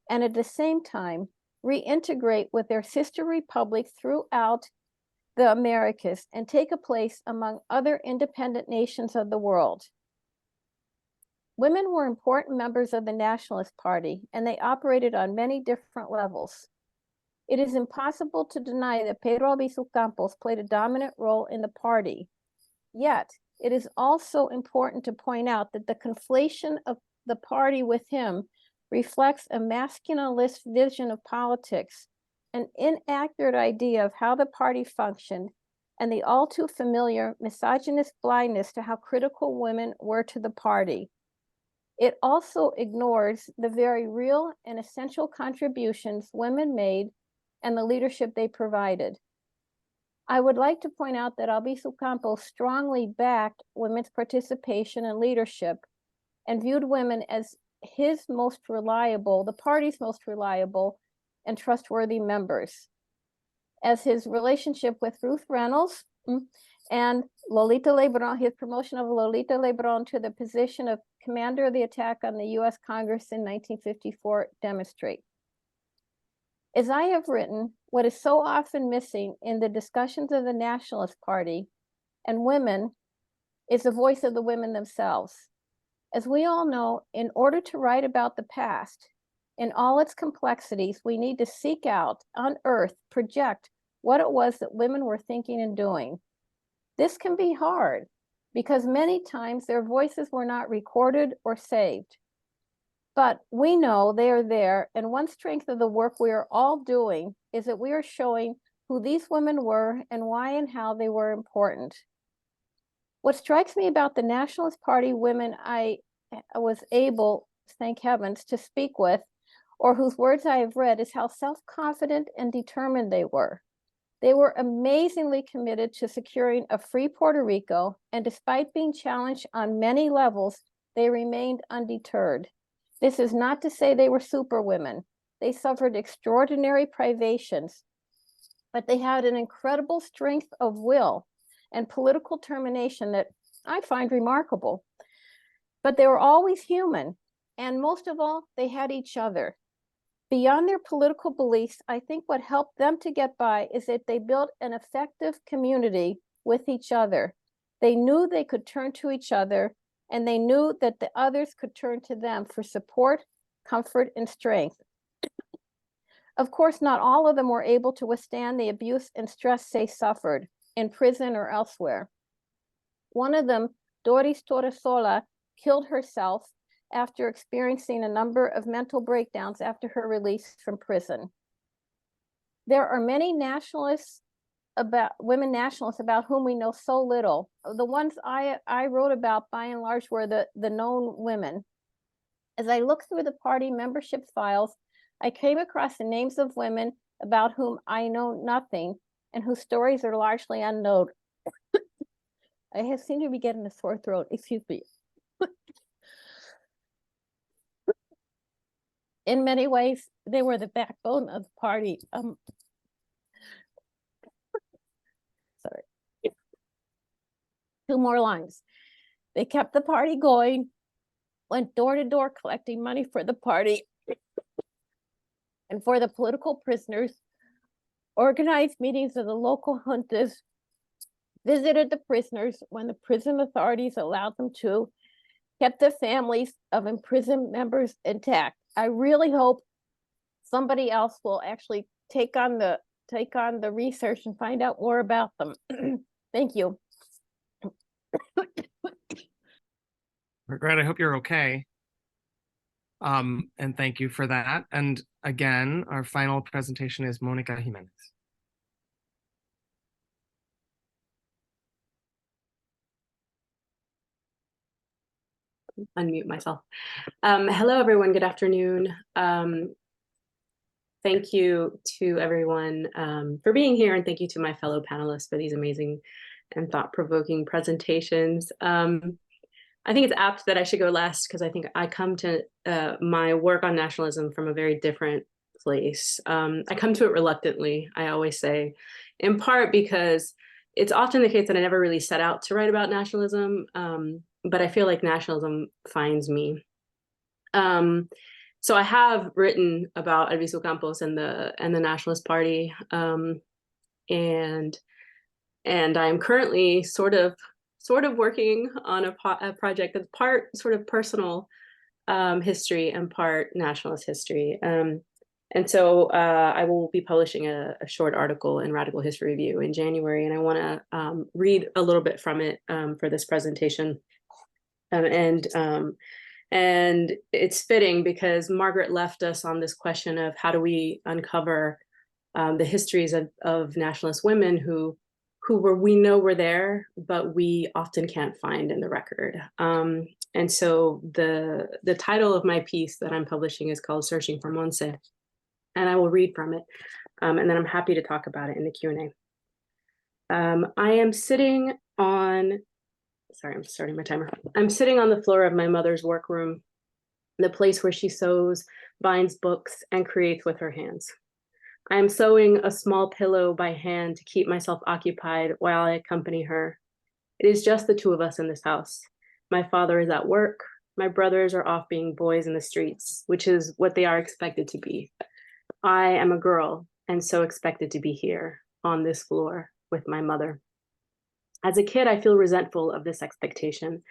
and at the same time, reintegrate with their sister republics throughout the Americas and take a place among other independent nations of the world. Women were important members of the Nationalist Party, and they operated on many different levels. It is impossible to deny that Pedro Albizu Campos played a dominant role in the party. Yet, it is also important to point out that the conflation of the party with him reflects a masculinist vision of politics, an inaccurate idea of how the party functioned, and the all too familiar misogynist blindness to how critical women were to the party. It also ignores the very real and essential contributions women made and the leadership they provided. I would like to point out that Albizu Campos strongly backed women's participation and leadership and viewed women as his most reliable, the party's most reliable and trustworthy members. As his relationship with Ruth Reynolds and Lolita Lebron, his promotion of Lolita Lebron to the position of commander of the attack on the US Congress in 1954 demonstrate. As I have written, what is so often missing in the discussions of the Nationalist Party and women is the voice of the women themselves. As we all know, in order to write about the past in all its complexities, we need to seek out, unearth, project what it was that women were thinking and doing. This can be hard because many times their voices were not recorded or saved. But we know they are there, and one strength of the work we are all doing is that we are showing who these women were and why and how they were important. What strikes me about the Nationalist Party women I was able, thank heavens, to speak with, or whose words I have read, is how self-confident and determined they were. They were amazingly committed to securing a free Puerto Rico, and despite being challenged on many levels, they remained undeterred. This is not to say they were superwomen. They suffered extraordinary privations, but they had an incredible strength of will and political determination that I find remarkable. But they were always human, and most of all, they had each other. Beyond their political beliefs, I think what helped them to get by is that they built an effective community with each other. They knew they could turn to each other, and they knew that the others could turn to them for support, comfort, and strength. Of course, not all of them were able to withstand the abuse and stress they suffered in prison or elsewhere. One of them, Doris Torresola, killed herself after experiencing a number of mental breakdowns after her release from prison. There are many women nationalists about whom we know so little. The ones I wrote about by and large were the known women. As I looked through the party membership files, I came across the names of women about whom I know nothing and whose stories are largely unknown. I seem to be getting a sore throat, excuse me. In many ways, they were the backbone of the party. Sorry. 2 more lines. They kept the party going, went door to door collecting money for the party and for the political prisoners, organized meetings of the local juntas, visited the prisoners when the prison authorities allowed them to, kept the families of imprisoned members intact. I really hope somebody else will actually take on the research and find out more about them. Thank you. Margaret, I hope you're okay. And thank you for that. And again, our final presentation is Mónica Jiménez. Unmute myself. Hello, everyone. Good afternoon. Thank you to everyone for being here, and thank you to my fellow panelists for these amazing and thought-provoking presentations. I think it's apt that I should go last because I think I come to my work on nationalism from a very different place. I come to it reluctantly, I always say, in part because it's often the case that I never really set out to write about nationalism, but I feel like nationalism finds me. So I have written about Albizu Campos and the Nationalist Party, and I'm currently sort of working on a project that's part sort of personal history and part nationalist history. And so I will be publishing a short article in Radical History Review in January, and I want to read a little bit from it for this presentation. And it's fitting because Margaret left us on this question of how do we uncover the histories of nationalist women who we know were there, but we often can't find in the record. And so the title of my piece that I'm publishing is called Searching for Montse, and I will read from it, and then I'm happy to talk about it in the Q&A. I am sitting on, sorry, I'm starting my timer. I'm sitting on the floor of my mother's workroom, the place where she sews, binds books, and creates with her hands. I am sewing a small pillow by hand to keep myself occupied while I accompany her. It is just the two of us in this house. My father is at work. My brothers are off being boys in the streets, which is what they are expected to be. I am a girl and so expected to be here on this floor with my mother. As a kid, I feel resentful of this expectation,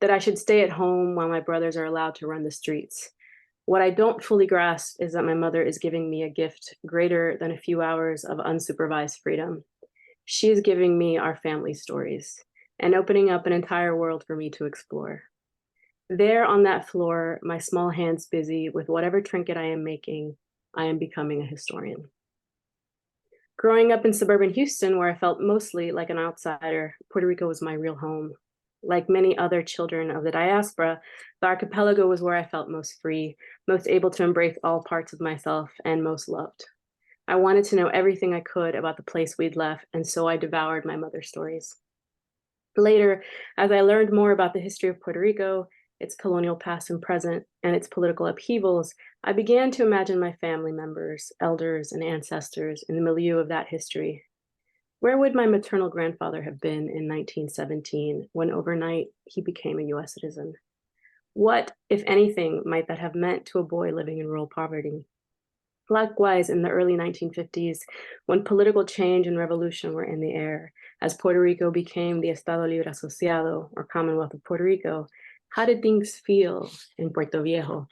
that I should stay at home while my brothers are allowed to run the streets. What I don't fully grasp is that my mother is giving me a gift greater than a few hours of unsupervised freedom. She is giving me our family stories and opening up an entire world for me to explore. There on that floor, my small hands busy with whatever trinket I am making, I am becoming a historian. Growing up in suburban Houston, where I felt mostly like an outsider, Puerto Rico was my real home. Like many other children of the diaspora, the archipelago was where I felt most free, most able to embrace all parts of myself, and most loved. I wanted to know everything I could about the place we'd left, and so I devoured my mother's stories. Later, as I learned more about the history of Puerto Rico, its colonial past and present, and its political upheavals, I began to imagine my family members, elders, and ancestors in the milieu of that history. Where would my maternal grandfather have been in 1917 when overnight he became a US citizen? What, if anything, might that have meant to a boy living in rural poverty? Likewise, in the early 1950s, when political change and revolution were in the air, as Puerto Rico became the Estado Libre Asociado, or Commonwealth of Puerto Rico, how did things feel in Puerto Viejo,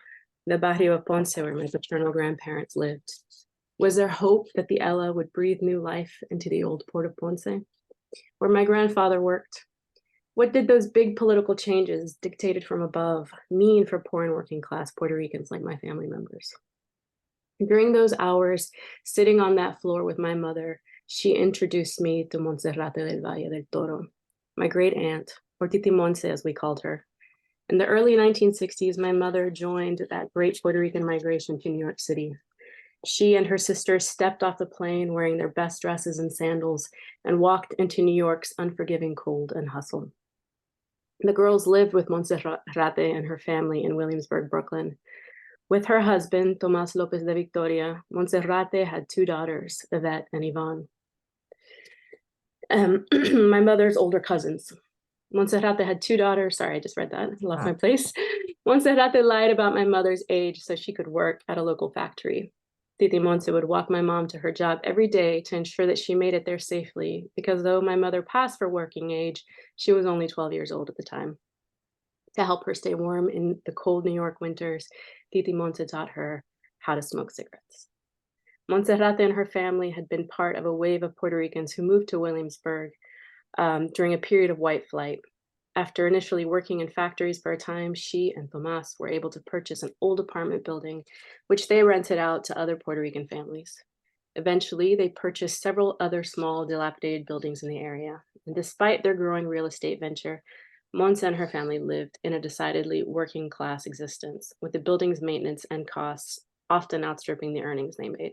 the barrio of Ponce where my paternal grandparents lived? Was there hope that the Ella would breathe new life into the old port of Ponce, where my grandfather worked? What did those big political changes dictated from above mean for poor and working class Puerto Ricans like my family members? During those hours, sitting on that floor with my mother, she introduced me to Monserrate del Valle del Toro, my great aunt, or Titi Monse as we called her. In the early 1960s, my mother joined that great Puerto Rican migration to New York City. She and her sisters stepped off the plane wearing their best dresses and sandals and walked into New York's unforgiving cold and hustle. The girls lived with Monserrate and her family in Williamsburg, Brooklyn. With her husband, Tomás López de Victoria, Monserrate had two daughters, Yvette and Yvonne. My mother's older cousins. Monserrate had two daughters. Sorry, I just read that. I lost my place. Monserrate lied about my mother's age so she could work at a local factory. Titi Monse would walk my mom to her job every day to ensure that she made it there safely, because though my mother passed for working age, she was only 12 years old at the time. To help her stay warm in the cold New York winters, Titi Monse taught her how to smoke cigarettes. Monserrate and her family had been part of a wave of Puerto Ricans who moved to Williamsburg during a period of white flight. After initially working in factories for a time, she and Tomás were able to purchase an old apartment building, which they rented out to other Puerto Rican families. Eventually, they purchased several other small, dilapidated buildings in the area. And despite their growing real estate venture, Monse and her family lived in a decidedly working class existence, with the building's maintenance and costs often outstripping the earnings they made.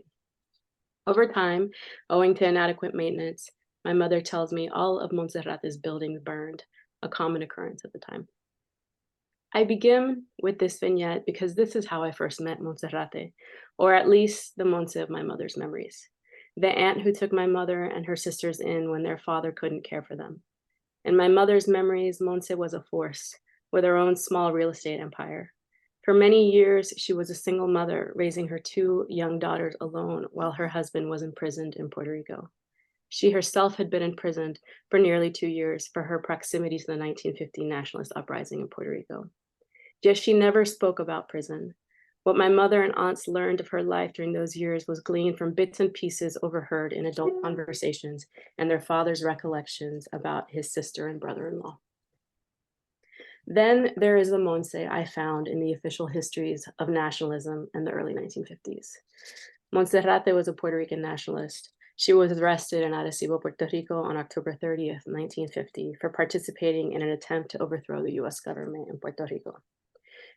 Over time, owing to inadequate maintenance, my mother tells me all of Monserrate's buildings burned, a common occurrence at the time. I begin with this vignette because this is how I first met Monserrate, or at least the Monse of my mother's memories, the aunt who took my mother and her sisters in when their father couldn't care for them. In my mother's memories, Monse was a force with her own small real estate empire. For many years, she was a single mother, raising her 2 young daughters alone while her husband was imprisoned in Puerto Rico. She herself had been imprisoned for nearly 2 years for her proximity to the 1950 nationalist uprising in Puerto Rico. Yet she never spoke about prison. What my mother and aunts learned of her life during those years was gleaned from bits and pieces overheard in adult conversations and their father's recollections about his sister and brother-in-law. Then there is the Montse I found in the official histories of nationalism in the early 1950s. Monserrate was a Puerto Rican nationalist. She was arrested in Arecibo, Puerto Rico on October 30th, 1950, for participating in an attempt to overthrow the US government in Puerto Rico.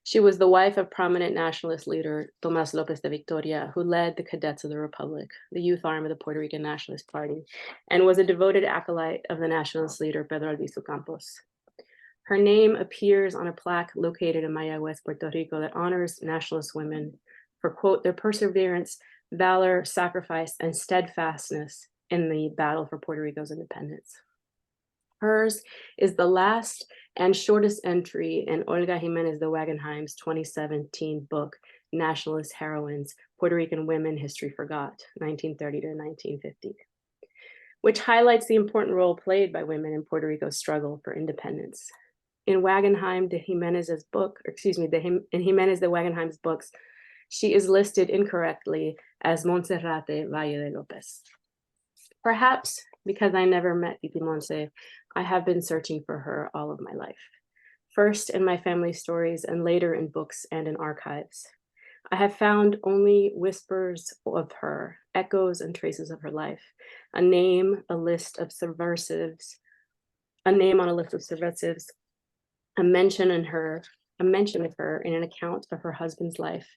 She was the wife of prominent nationalist leader Tomás López de Victoria, who led the Cadets of the Republic, the youth arm of the Puerto Rican Nationalist Party, and was a devoted acolyte of the nationalist leader Pedro Albizu Campos. Her name appears on a plaque located in Mayagüez, Puerto Rico, that honors nationalist women for, quote, their perseverance, valor, sacrifice, and steadfastness in the battle for Puerto Rico's independence. Hers is the last and shortest entry in Olga Jiménez de Wagenheim's 2017 book, Nationalist Heroines, Puerto Rican Women History Forgot, 1930 to 1950, which highlights the important role played by women in Puerto Rico's struggle for independence. In Wagenheim de Jiménez's book, in Jiménez de Wagenheim's books, she is listed incorrectly as Monserrate Valle de Lopez. Perhaps because I never met Titi Montse, I have been searching for her all of my life. First in my family stories and later in books and in archives. I have found only whispers of her, echoes and traces of her life, a name, a list of subversives, a name on a list of subversives, a mention of her in an account of her husband's life,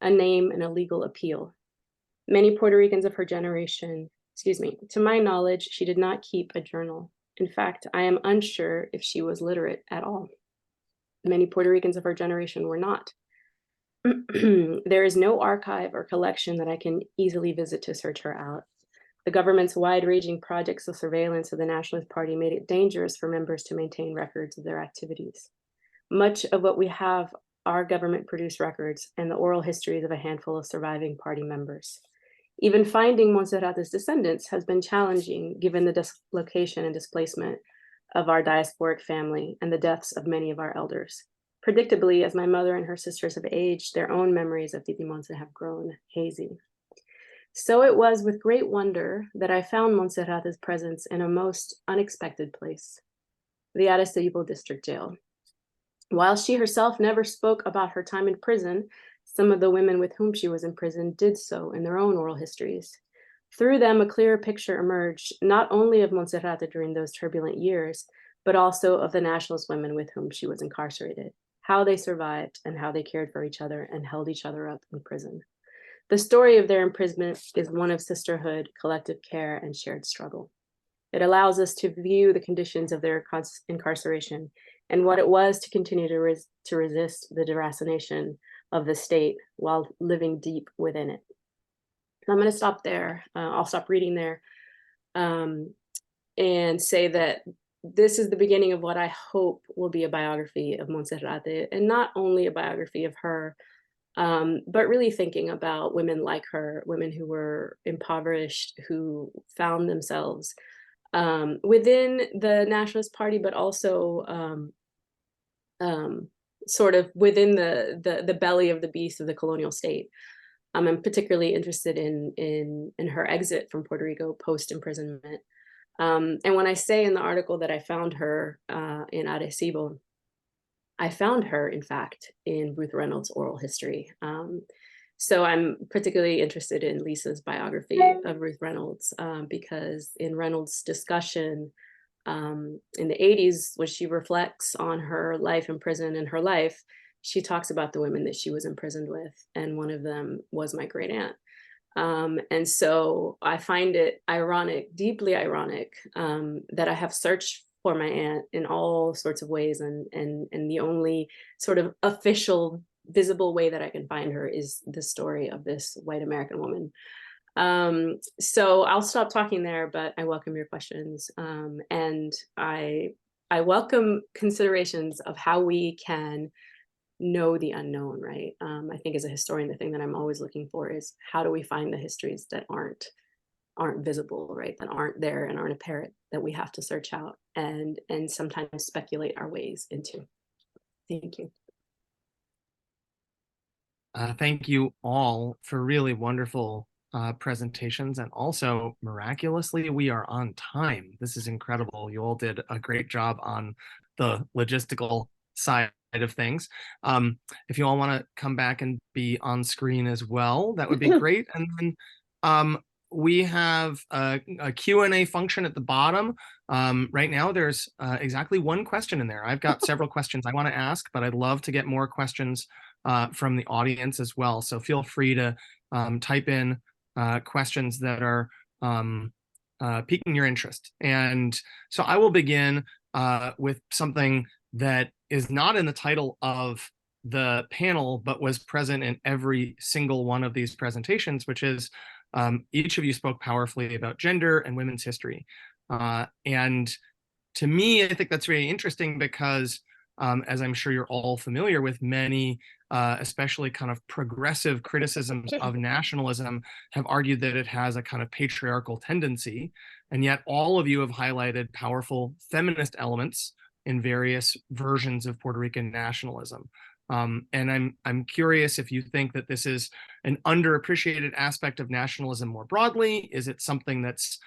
a name and a legal appeal. Many Puerto Ricans of her generation, to my knowledge, she did not keep a journal. In fact, I am unsure if she was literate at all. Many Puerto Ricans of her generation were not. There is no archive or collection that I can easily visit to search her out. The government's wide-ranging projects of surveillance of the Nationalist Party made it dangerous for members to maintain records of their activities. Much of what we have are government-produced records and the oral histories of a handful of surviving party members. Even finding Monserrate's descendants has been challenging given the dislocation and displacement of our diasporic family and the deaths of many of our elders. Predictably, as my mother and her sisters have aged, their own memories of Titi Montse have grown hazy. So it was with great wonder that I found Monserrate's presence in a most unexpected place, the Arecibo District Jail. While she herself never spoke about her time in prison, some of the women with whom she was in prison did so in their own oral histories. Through them, a clearer picture emerged, not only of Monserrate during those turbulent years, but also of the nationalist women with whom she was incarcerated, how they survived and how they cared for each other and held each other up in prison. The story of their imprisonment is one of sisterhood, collective care, and shared struggle. It allows us to view the conditions of their incarceration and what it was to continue to resist the deracination of the state while living deep within it. I'm going to stop there. I'll stop reading there and say that this is the beginning of what I hope will be a biography of Monserrate, and not only a biography of her, but really thinking about women like her, women who were impoverished, who found themselves within the Nationalist Party, but also sort of within the belly of the beast of the colonial state. I'm particularly interested in her exit from Puerto Rico post-imprisonment. And when I say in the article that I found her in Arecibo, I found her, in fact, in Ruth Reynolds' oral history. So I'm particularly interested in Lisa's biography of Ruth Reynolds because in Reynolds' discussion in the 80s, when she reflects on her life in prison and her life, she talks about the women that she was imprisoned with, and one of them was my great aunt. And so I find it ironic, deeply ironic, that I have searched for my aunt in all sorts of ways, and the only sort of official, visible way that I can find her is the story of this white American woman. So I'll stop talking there, but I welcome your questions, and I welcome considerations of how we can know the unknown, right? I think as a historian, the thing that I'm always looking for is how do we find the histories that aren't visible, right? That aren't there and aren't apparent, that we have to search out and sometimes speculate our ways into. Thank you. Thank you all for really wonderful presentations, and also miraculously we are on time. This is incredible. You all did a great job on the logistical side of things. If you all want to come back and be on screen as well, that would be great. And then we have a Q&A function at the bottom. Right now there's exactly one question in there. I've got several questions I want to ask, but I'd love to get more questions from the audience as well. So feel free to type in questions that are piquing your interest. And so I will begin with something that is not in the title of the panel, but was present in every single one of these presentations, which is each of you spoke powerfully about gender and women's history. And to me, I think that's very interesting because as I'm sure you're all familiar with, many especially kind of progressive criticisms of nationalism have argued that it has a kind of patriarchal tendency. And yet all of you have highlighted powerful feminist elements in various versions of Puerto Rican nationalism. And I'm curious if you think that this is an underappreciated aspect of nationalism more broadly. Is it something that's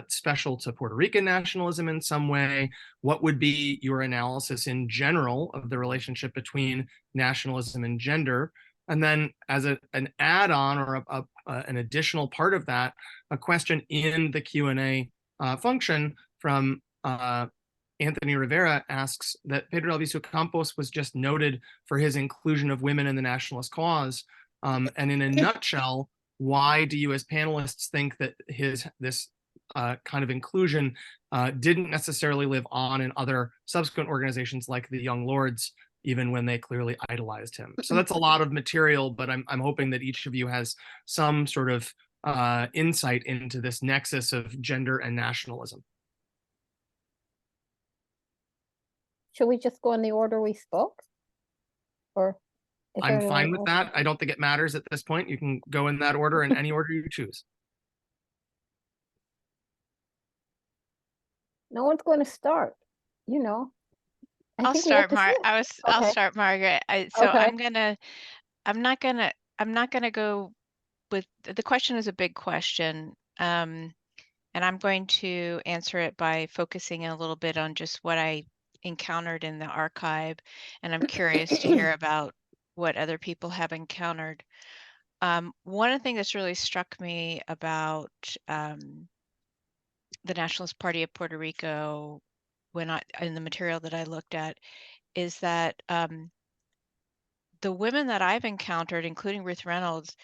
special to Puerto Rican nationalism in some way? What would be your analysis in general of the relationship between nationalism and gender? And then as an add-on or an additional part of that, a question in the Q&A function from Anthony Rivera asks that Pedro Albizu Campos was just noted for his inclusion of women in the nationalist cause. And in a nutshell, why do you as panelists think that this kind of inclusion didn't necessarily live on in other subsequent organizations like the Young Lords, even when they clearly idolized him? So that's a lot of material, but I'm hoping that each of you has some sort of insight into this nexus of gender and nationalism. Should we just go in the order we spoke? Or I'm fine with that. I don't think it matters at this point. You can go in that order, in any order you choose. No one's going to start, you know. I'll start, I'll start, Margaret. So okay. I'm not gonna go with, the question is a big question. And I'm going to answer it by focusing a little bit on just what I encountered in the archive. And I'm curious to hear about what other people have encountered. One of the things that's really struck me about the Nationalist Party of Puerto Rico in the material that I looked at is that the women that I've encountered, including Ruth Reynolds,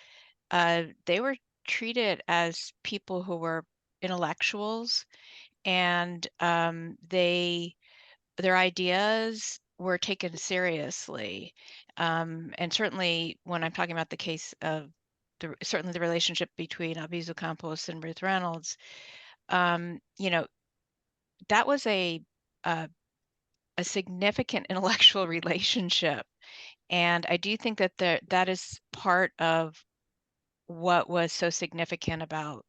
they were treated as people who were intellectuals, and their ideas were taken seriously. And certainly when I'm talking about the case of certainly the relationship between Albizu Campos and Ruth Reynolds, you know, that was a significant intellectual relationship. And I do think that that is part of what was so significant about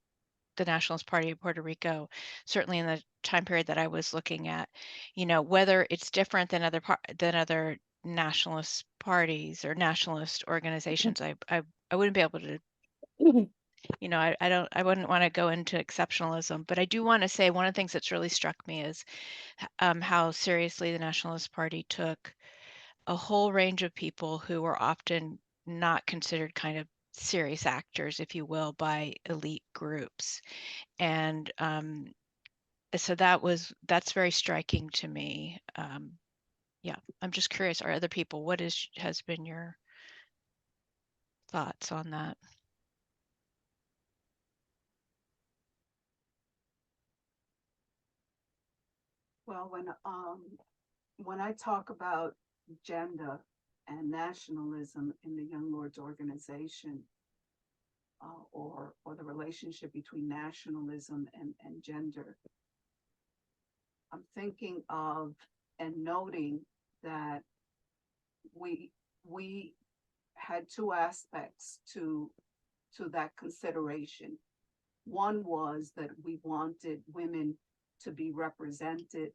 the Nationalist Party of Puerto Rico, certainly in the time period that I was looking at. You know, whether it's different than other nationalist parties or nationalist organizations, I wouldn't be able to. You know, I wouldn't want to go into exceptionalism, but I do want to say one of the things that's really struck me is how seriously the Nationalist Party took a whole range of people who were often not considered kind of serious actors, if you will, by elite groups. And so that's very striking to me. Yeah, I'm just curious, are other people, what has been your thoughts on that? Well, when I talk about gender and nationalism in the Young Lords organization, or the relationship between nationalism and gender, I'm thinking of and noting that we we had two aspects to that consideration. One was that we wanted women to be represented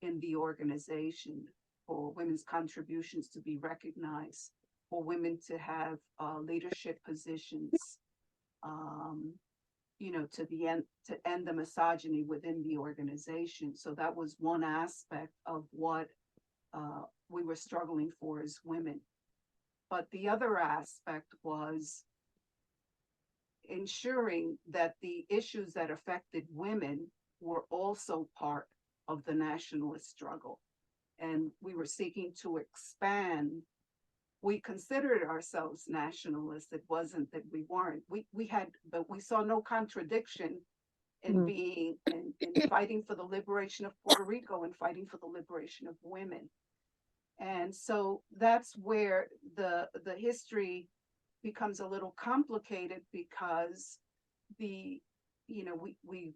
in the organization, for women's contributions to be recognized, for women to have leadership positions, you know, to end the misogyny within the organization. So that was one aspect of what we were struggling for as women. But the other aspect was ensuring that the issues that affected women were also part of the nationalist struggle. And we were seeking to expand. We considered ourselves nationalists. It wasn't that we weren't. But we saw no contradiction in being in fighting for the liberation of Puerto Rico and fighting for the liberation of women. And so that's where the history becomes a little complicated, because we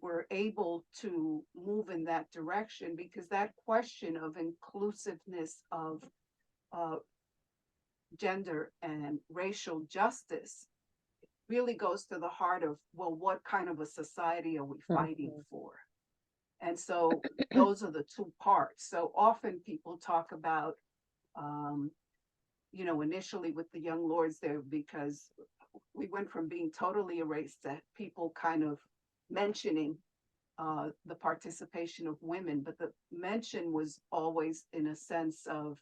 were able to move in that direction, because that question of inclusiveness of gender and racial justice really goes to the heart of, well, what kind of a society are we fighting for? And so those are the two parts. So often people talk about, initially with the young lords there, because we went from being totally erased to people kind of mentioning the participation of women, but the mention was always in a sense of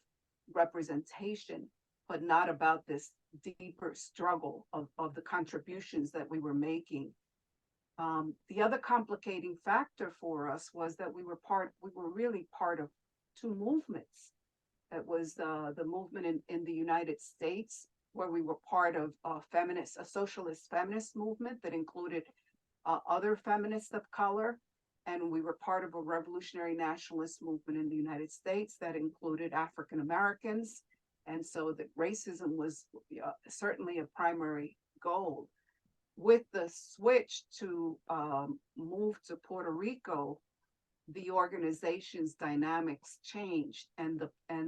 representation, but not about this deeper struggle of the contributions that we were making. The other complicating factor for us was that we were really part of two movements. It was the movement in the United States, where we were part of a socialist feminist movement that included other feminists of color. And we were part of a revolutionary nationalist movement in the United States that included African Americans. And so that racism was certainly a primary goal. With the switch to move to Puerto Rico, the organization's dynamics changed, and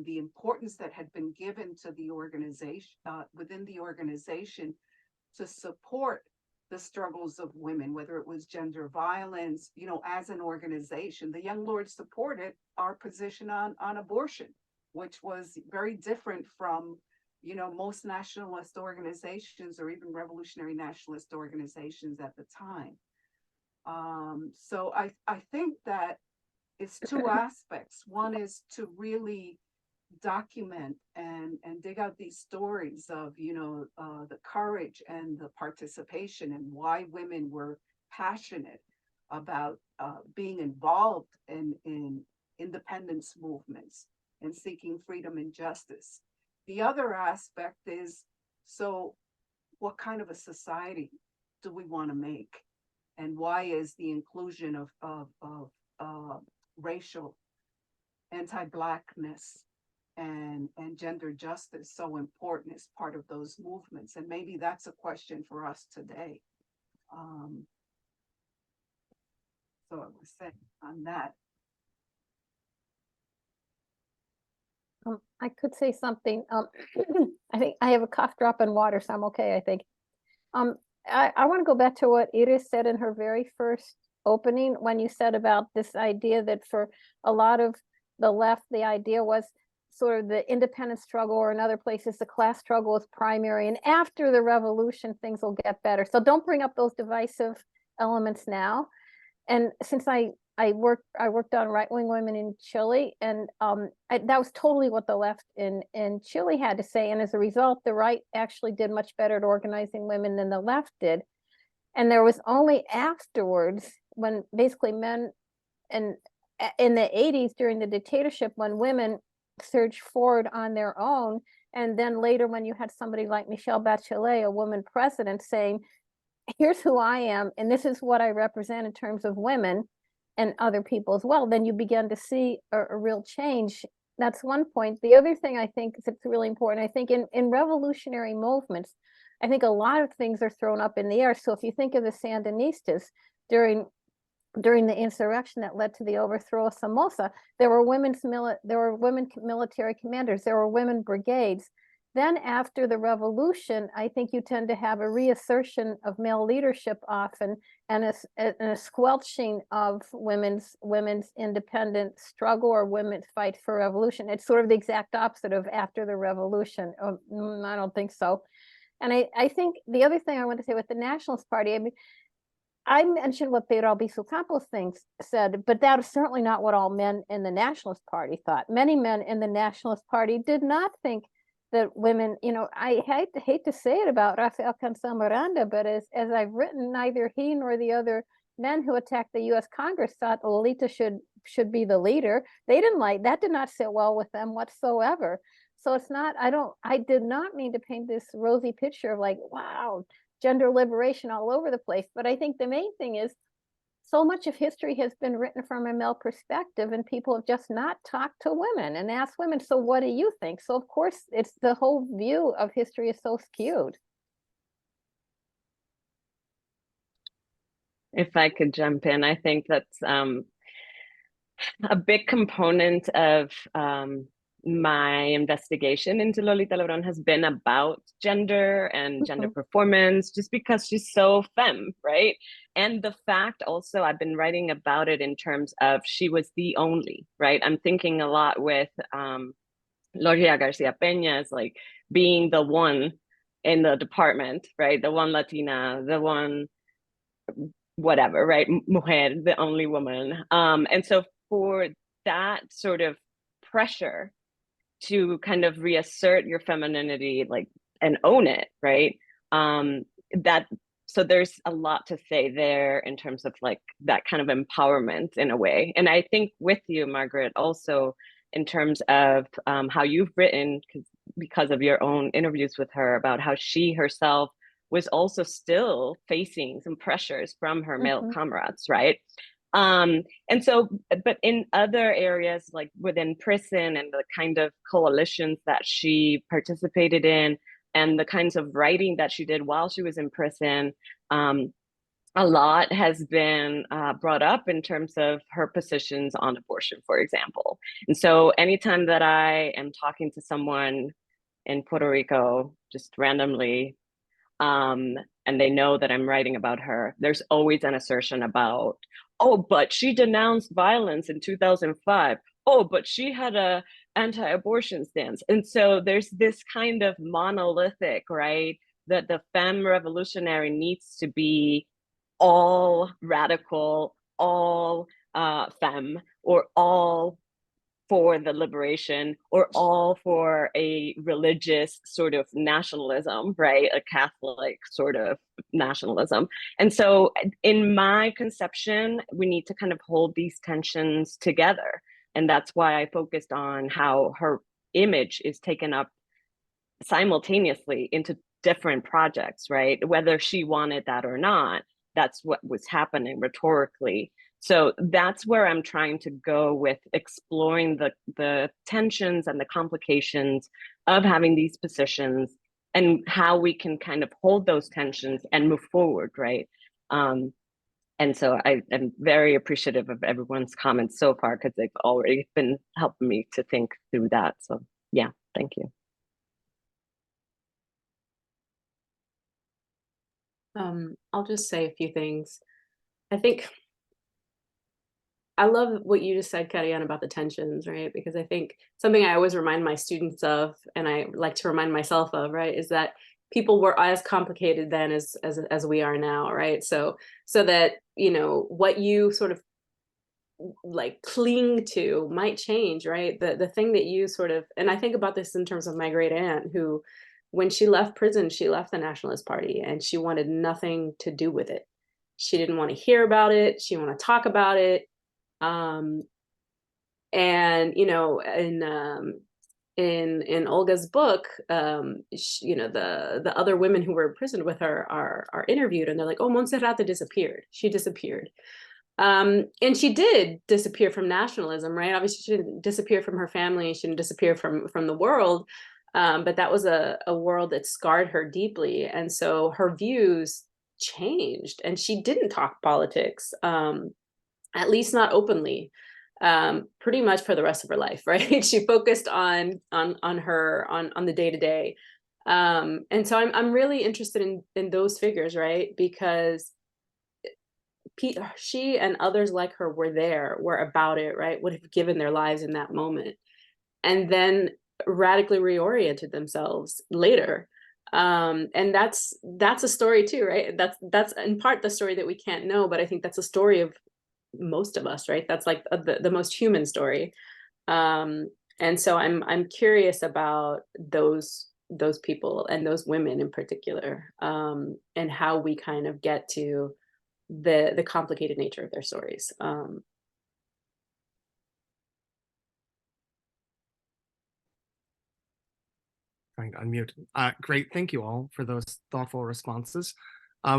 the importance that had been given to the organization within the organization to support the struggles of women, whether it was gender violence, as an organization. The Young Lords supported our position on abortion, which was very different from most nationalist organizations or even revolutionary nationalist organizations at the time. So I think that it's two aspects. One is to really document and dig out these stories of the courage and the participation, and why women were passionate about being involved in independence movements and seeking freedom and justice. The other aspect is, so what kind of a society do we want to make, and why is the inclusion of racial anti-Blackness and gender justice so important as part of those movements? And maybe that's a question for us today. So I was saying on that. I could say something. I think I have a cough drop in water, so I'm okay, I think. I want to go back to what Iris said in her very first opening, when you said about this idea that for a lot of the left, the idea was sort of the independence struggle, or in other places, the class struggle is primary. And after the revolution, things will get better. So don't bring up those divisive elements now. And since I worked on right-wing women in Chile, and that was totally what the left in Chile had to say. And as a result, the right actually did much better at organizing women than the left did. And there was only afterwards, when basically men, and in the 80s during the dictatorship, when women surged forward on their own. And then later, when you had somebody like Michelle Bachelet, a woman president, saying, here's who I am, and this is what I represent in terms of women and other people as well, then you begin to see a real change. That's one point. The other thing I think that's really important, I think in revolutionary movements, I think a lot of things are thrown up in the air. So if you think of the Sandinistas during the insurrection that led to the overthrow of Somoza, there were women military commanders, there were women brigades. Then after the revolution, I think you tend to have a reassertion of male leadership often, and a squelching of women's independent struggle or women's fight for revolution. It's sort of the exact opposite of after the revolution. I don't think so. And I think the other thing I want to say with the Nationalist Party, I mean, I mentioned what Pedro Albizu Campos said, but that is certainly not what all men in the Nationalist Party thought. Many men in the Nationalist Party did not think that women, you know, I hate to say it about Rafael Cancel Miranda, but as I've written, neither he nor the other men who attacked the U.S. Congress thought Lolita should be the leader. They didn't like that; did not sit well with them whatsoever. So it's not. I did not mean to paint this rosy picture of like, wow, gender liberation all over the place. But I think the main thing is, so much of history has been written from a male perspective, and people have just not talked to women and asked women, so what do you think? So of course, it's the whole view of history is so skewed. If I could jump in, I think that's a big component of my investigation into Lolita Lebron has been about gender and gender performance, just because she's so femme, right? And the fact also, I've been writing about it in terms of she was the only, right? I'm thinking a lot with Loria Garcia Peña's like being the one in the department, right? The one Latina, the one whatever, right? Mujer, the only woman. And so for that sort of pressure to kind of reassert your femininity, like, and own it, right? So there's a lot to say there in terms of like that kind of empowerment in a way. And I think with you, Margaret, also in terms of how you've written, because of your own interviews with her, about how she herself was also still facing some pressures from her male comrades, right? And so, but in other areas, like within prison and the kind of coalitions that she participated in and the kinds of writing that she did while she was in prison, a lot has been brought up in terms of her positions on abortion, for example. And so anytime that I am talking to someone in Puerto Rico, just randomly, and they know that I'm writing about her, there's always an assertion about, oh, but she denounced violence in 2005. Oh, but she had a anti-abortion stance. And so there's this kind of monolithic, right, that the femme revolutionary needs to be all radical, all femme, or all for the liberation, or all for a religious sort of nationalism, right? A Catholic sort of nationalism. And so in my conception, we need to kind of hold these tensions together. And that's why I focused on how her image is taken up simultaneously into different projects, right? Whether she wanted that or not, that's what was happening rhetorically. So that's where I'm trying to go with exploring the tensions and the complications of having these positions and how we can kind of hold those tensions and move forward, right? And so I am very appreciative of everyone's comments so far, because they've already been helping me to think through that. So yeah, thank you. I'll just say a few things. I think I love what you just said, Karrieann, about the tensions, right? Because I think something I always remind my students of, and I like to remind myself of, right, is that people were as complicated then as we are now, right? So that, you know, what you sort of like cling to might change, right? The thing that you sort of, and I think about this in terms of my great aunt, who, when she left prison, she left the Nationalist Party and she wanted nothing to do with it. She didn't want to hear about it. She didn't want to talk about it. And you know, in Olga's book, you know, the other women who were imprisoned with her are interviewed, and they're like, "Oh, Monserrate disappeared. She disappeared." And she did disappear from nationalism, right? Obviously, she didn't disappear from her family. She didn't disappear from the world. But that was a world that scarred her deeply, and so her views changed, and she didn't talk politics. At least not openly. pretty much for the rest of her life, right? She focused on the day-to-day. And so I'm really interested in those figures, right? Because she and others like her were about it, right? Would have given their lives in that moment, and then radically reoriented themselves later. And that's a story too, right? That's in part the story that we can't know, but I think that's a story of most of us, right? That's like the most human story. And so I'm curious about those people and those women in particular, and how we kind of get to the complicated nature of their stories. Trying to unmute. Great, thank you all for those thoughtful responses.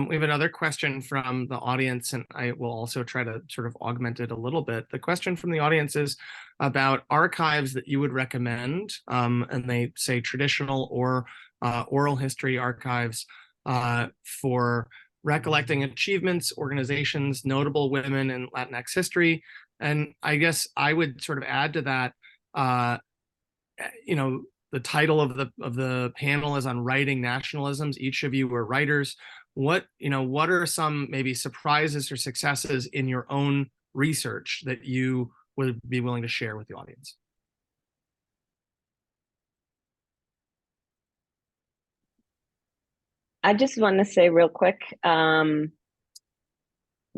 We have another question from the audience, and I will also try to sort of augment it a little bit. The question from the audience is about archives that you would recommend, and they say traditional or oral history archives for recollecting achievements, organizations, notable women in Latinx history. And I guess I would sort of add to that, the title of the panel is on writing nationalisms. Each of you were writers. What are some maybe surprises or successes in your own research that you would be willing to share with the audience? I just want to say real quick, the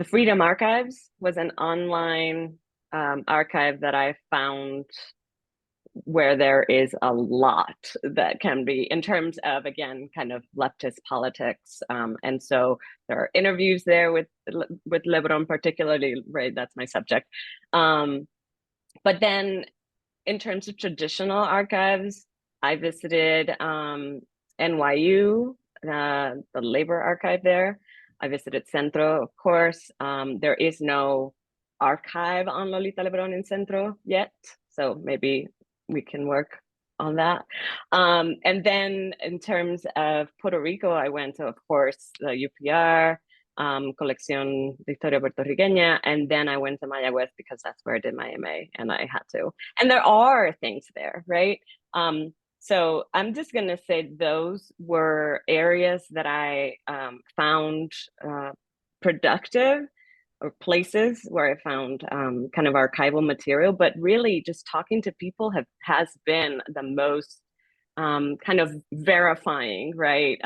Freedom Archives was an online archive that I found where there is a lot that can be in terms of, again, kind of leftist politics. And so there are interviews there with Lebron particularly, right? That's my subject. But then in terms of traditional archives, I visited NYU, the labor archive there. I visited Centro, of course. There is no archive on Lolita Lebron in Centro yet, so maybe we can work on that. And then in terms of Puerto Rico, I went to, of course, the UPR, Colección de Historia Puertorriqueña, and then I went to Mayagüez because that's where I did my MA and I had to. And there are things there, right? So I'm just gonna say those were areas that I found productive, or places where I found kind of archival material, but really just talking to people has been the most kind of verifying, right?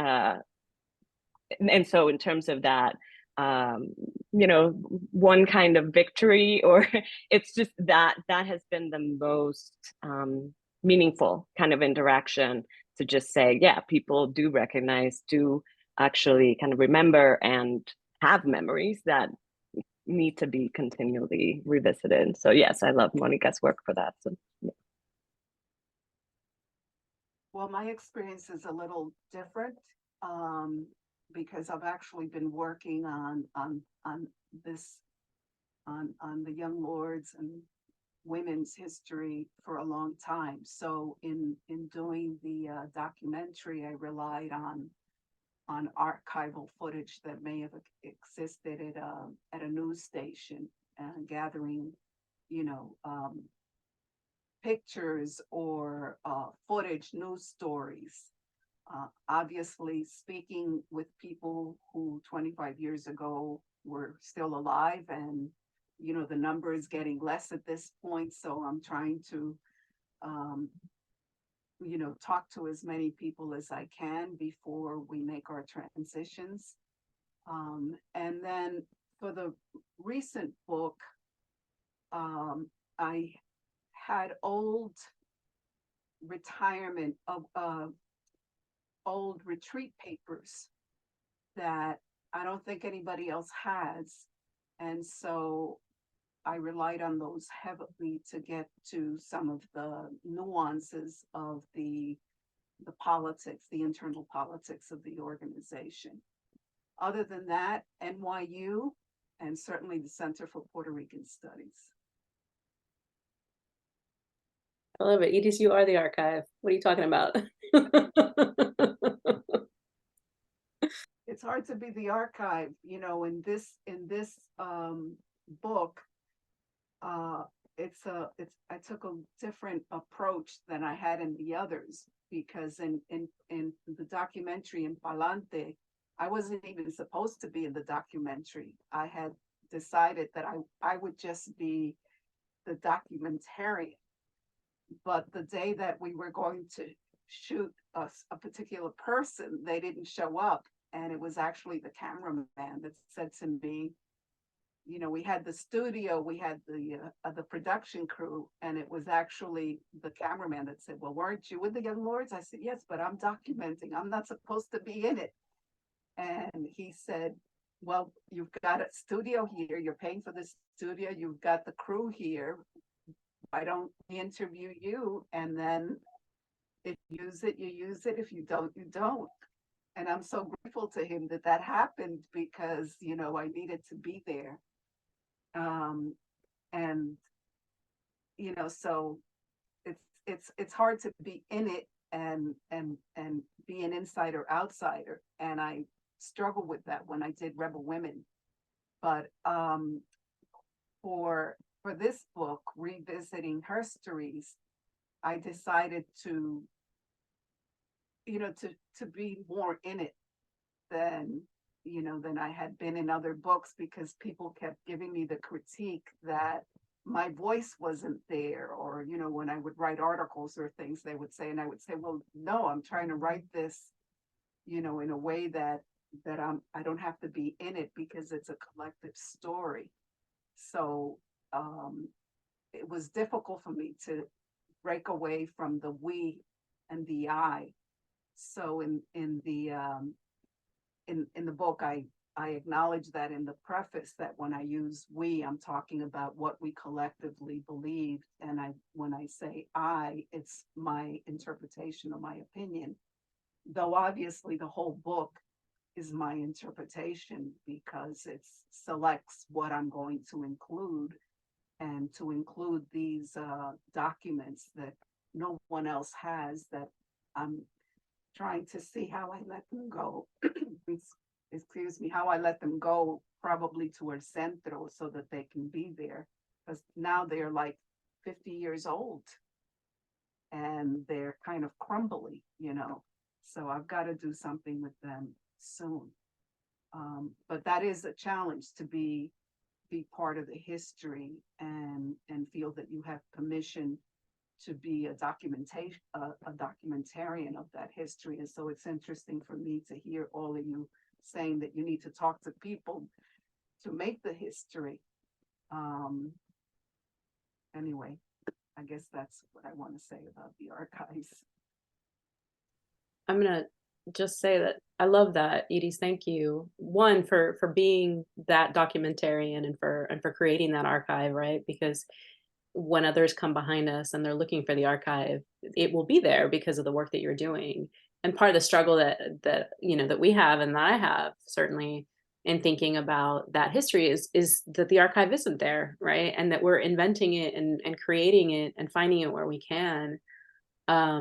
And so in terms of that, one kind of victory, or it's just that has been the most meaningful kind of interaction, to just say, yeah, people do recognize, do actually kind of remember and have memories that need to be continually revisited. So yes, I love Monica's work for that. So, yeah. Well, my experience is a little different, because I've actually been working on this, on the young lords and women's history for a long time. So in doing the documentary, I relied on archival footage that may have existed at a news station, and gathering, pictures or footage, news stories. Obviously speaking with people who 25 years ago were still alive, and the number is getting less at this point. So I'm trying to talk to as many people as I can before we make our transitions. And then for the recent book, I had old retirement of old retreat papers that I don't think anybody else has. And so I relied on those heavily to get to some of the nuances of the politics, the internal politics of the organization. Other than that, NYU, and certainly the Center for Puerto Rican Studies. I love it. Edith, you are the archive. What are you talking about? It's hard to be the archive, in this book. I took a different approach than I had in the others, because in the documentary in Palante, I wasn't even supposed to be in the documentary. I had decided that I would just be the documentarian. But the day that we were going to shoot a particular person, they didn't show up. And it was actually the cameraman that said to me, you know, we had the studio, we had the production crew, and it was actually the cameraman that said, well, weren't you with the Young Lords? I said, yes, but I'm documenting. I'm not supposed to be in it. And he said, well, you've got a studio here. You're paying for the studio. You've got the crew here. Why don't we interview you? And then if you use it, you use it. If you don't, you don't. And I'm so grateful to him that that happened, because, you know, I needed to be there. And, you know, so it's hard to be in it and be an insider outsider. And I struggled with that when I did Rebel Women. But for this book, revisiting histories, I decided to, you know, to be more in it than, you know, than I had been in other books, because people kept giving me the critique that my voice wasn't there, or, you know, when I would write articles or things, they would say, and I would say, well, no, I'm trying to write this, you know, in a way that I don't have to be in it, because it's a collective story. So it was difficult for me to break away from the we and the I. So in the book, I acknowledge that in the preface, that when I use we, I'm talking about what we collectively believe. And when I say I, it's my interpretation or my opinion. Though obviously the whole book is my interpretation, because it selects what I'm going to include, and to include these documents that no one else has, that I'm trying to see how I let them go. Excuse me, how I let them go, probably to El Centro, so that they can be there, because now they're like 50 years old and they're kind of crumbly, you know. So I've got to do something with them soon. But that is a challenge, to be part of the history and feel that you have permission to be a documentarian of that history. And so it's interesting for me to hear all of you saying that you need to talk to people to make the history. Anyway, I guess that's what I want to say about the archives. I'm gonna just say that I love that, Edie. Thank you, one, for being that documentarian, and for creating that archive, right? Because when others come behind us and they're looking for the archive, it will be there because of the work that you're doing. And part of the struggle that you know, that we have, and that I have certainly in thinking about that history, is that the archive isn't there, right? And that we're inventing it and creating it and finding it where we can. I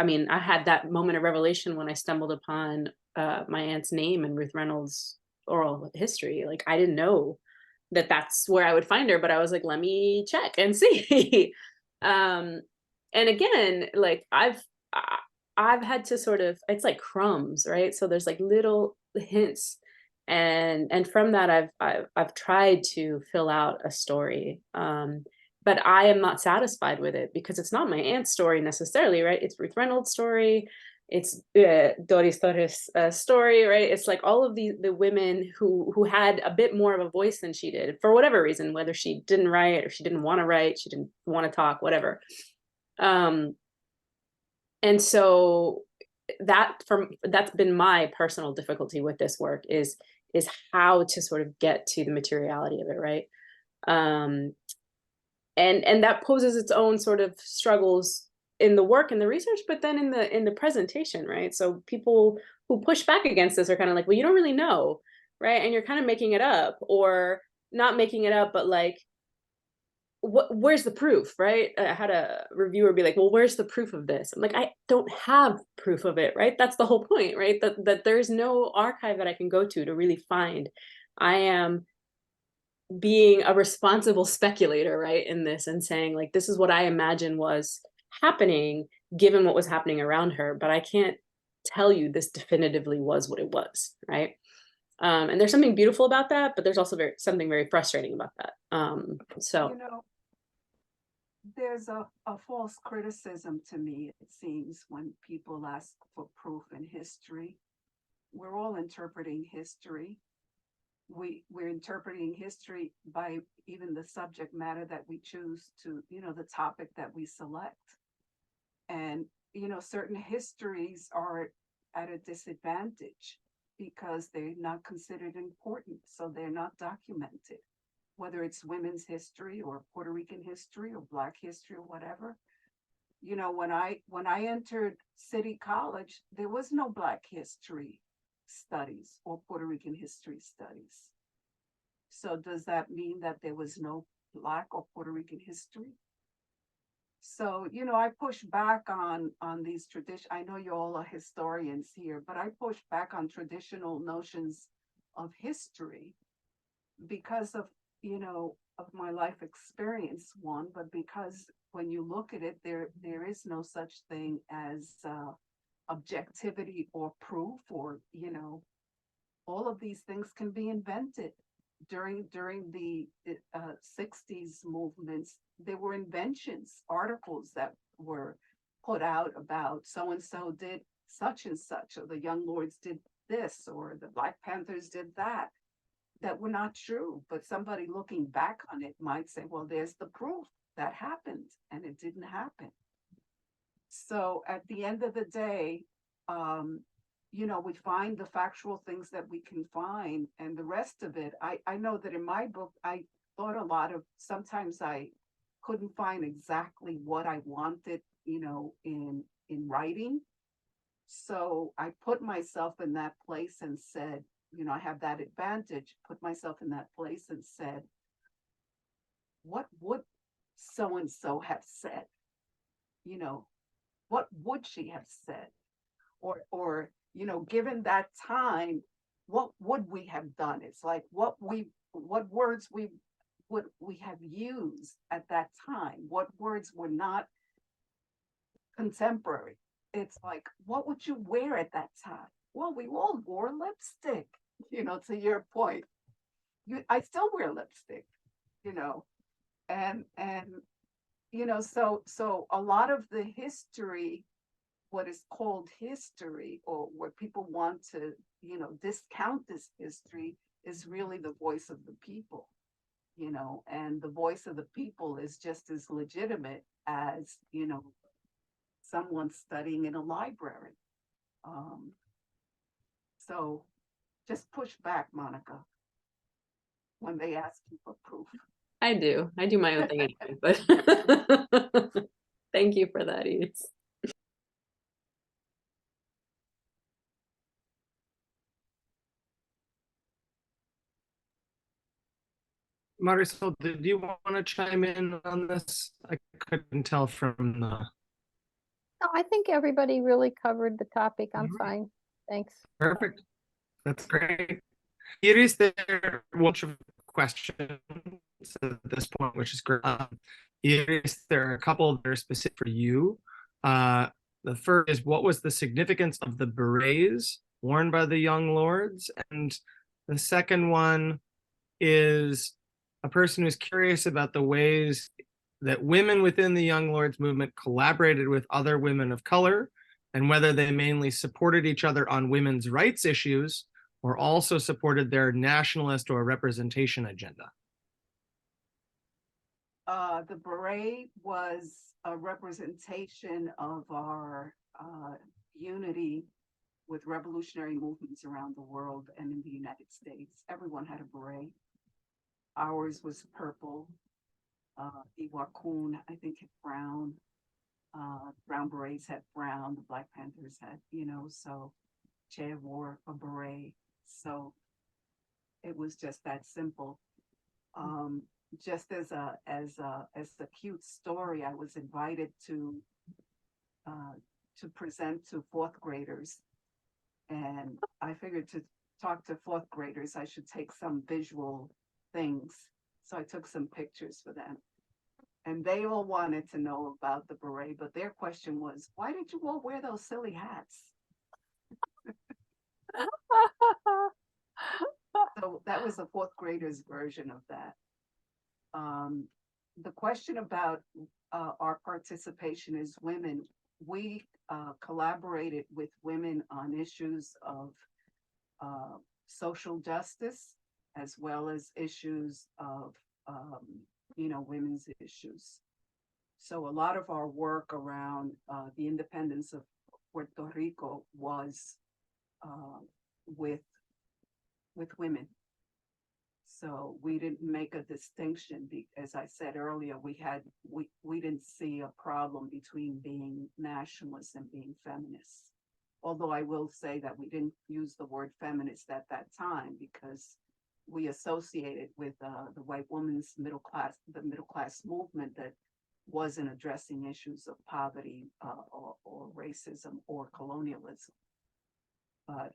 mean, I had that moment of revelation when I stumbled upon my aunt's name in Ruth Reynolds' oral history. Like, I didn't know that that's where I would find her, but I was like, let me check and see. And again, like I've had to sort of, it's like crumbs, right? So there's like little hints, and from that I've tried to fill out a story. But I am not satisfied with it, because it's not my aunt's story necessarily, right? It's Ruth Reynolds' story. It's Doris Torres' story, right? It's like all of the women who had a bit more of a voice than she did, for whatever reason, whether she didn't write or she didn't want to write, she didn't want to talk, whatever. And so that's been my personal difficulty with this work, is how to sort of get to the materiality of it, right? And that poses its own sort of struggles in the work and the research, but then in the presentation, right? So people who push back against this are kind of like, well, you don't really know, right? And you're kind of making it up, or not making it up, but like, where's the proof, right? I had a reviewer be like, well, where's the proof of this? I'm like, I don't have proof of it, right? That's the whole point, right? That there's no archive that I can go to really find. I am being a responsible speculator, right, in this, and saying like, this is what I imagine was happening given what was happening around her, but I can't tell you this definitively was what it was, right? And there's something beautiful about that, but there's also something very frustrating about that. So You know, there's a false criticism to me, it seems, when people ask for proof in history. We're all interpreting history. We're interpreting history by even the subject matter that we choose to, the topic that we select. And, certain histories are at a disadvantage because they're not considered important, so they're not documented. Whether it's women's history or Puerto Rican history or Black history or whatever. When I entered City College, there was no Black history studies or Puerto Rican history studies. So does that mean that there was no Black or Puerto Rican history? So, I push back on these traditions. I know you all are historians here, but I push back on traditional notions of history because of my life experience, one, but because when you look at it, there is no such thing as objectivity or proof, or all of these things can be invented. During the 60s movements, there were inventions, articles that were put out about so and so did such and such, or the Young Lords did this, or the Black Panthers did that were not true, but somebody looking back on it might say, well, there's the proof that happened, and it didn't happen. So at the end of the day, we find the factual things that we can find, and the rest of it, I know that in my book, I thought a lot of, sometimes I couldn't find exactly what I wanted, in writing. So I put myself in that place and said, I have that advantage, put myself in that place and said, what would so-and-so have said? What would she have said? Or given that time, what would we have done? It's like what words would we have used at that time? What words were not contemporary? It's like, what would you wear at that time? Well, we all wore lipstick, to your point. I still wear lipstick, and so a lot of the history, what is called history, or where people want to, discount this history, is really the voice of the people, and the voice of the people is just as legitimate as, someone studying in a library. So just push back, Monica, when they ask you for proof. I do my own thing anyway, but thank you for that, Edith. Marisol, did you want to chime in on this? I couldn't tell from the... No, I think everybody really covered the topic. I'm fine. Thanks. Perfect. That's great. Iris, there are a bunch of questions at this point, which is great. Iris, there are a couple that are specific for you. The first is, what was the significance of the berets worn by the Young Lords? And the second one is a person who's curious about the ways that women within the Young Lords movement collaborated with other women of color, and whether they mainly supported each other on women's rights issues or also supported their nationalist or representation agenda. The beret was a representation of our unity with revolutionary movements around the world and in the United States. Everyone had a beret. Ours was purple. Iwakun, I think, had brown. Brown berets had brown. The Black Panthers had, so Che wore a beret. So it was just that simple. Just as a cute story, I was invited to present to fourth graders, and I figured to talk to fourth graders, I should take some visual things So I took some pictures for them. And they all wanted to know about the beret, but their question was, why did you all wear those silly hats? So that was the fourth graders version of that. The question about our participation as women, we collaborated with women on issues of social justice, as well as issues of, women's issues. So a lot of our work around the independence of Puerto Rico was with women. So we didn't make a distinction. As I said earlier, we didn't see a problem between being nationalists and being feminists. Although I will say that we didn't use the word feminist at that time because we associated with the white woman's the middle class movement that wasn't addressing issues of poverty or racism or colonialism. But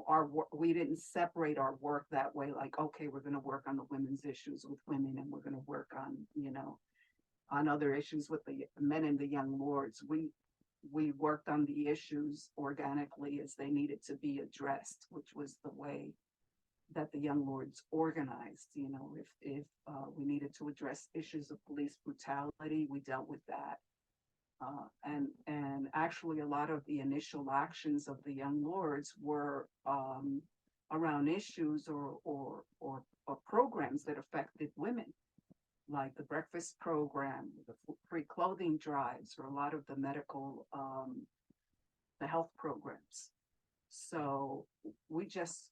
our work, we didn't separate our work that way. Like, okay, we're going to work on the women's issues with women, and we're going to work on on other issues with the men and the young lords. We worked on the issues organically as they needed to be addressed, which was the way that the young lords organized. If we needed to address issues of police brutality, we dealt with that. And actually a lot of the initial actions of the young lords were around issues or programs that affected women, like the breakfast program, the free clothing drives, or a lot of the medical, the health programs. So we just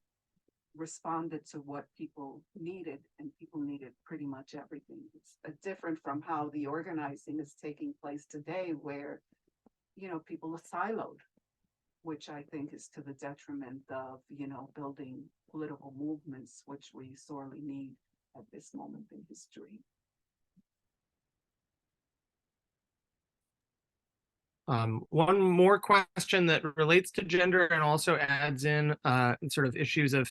responded to what people needed, and people needed pretty much everything. It's different from how the organizing is taking place today, where people are siloed, which I think is to the detriment of building political movements, which we sorely need at this moment in history. One more question that relates to gender and also adds in sort of issues of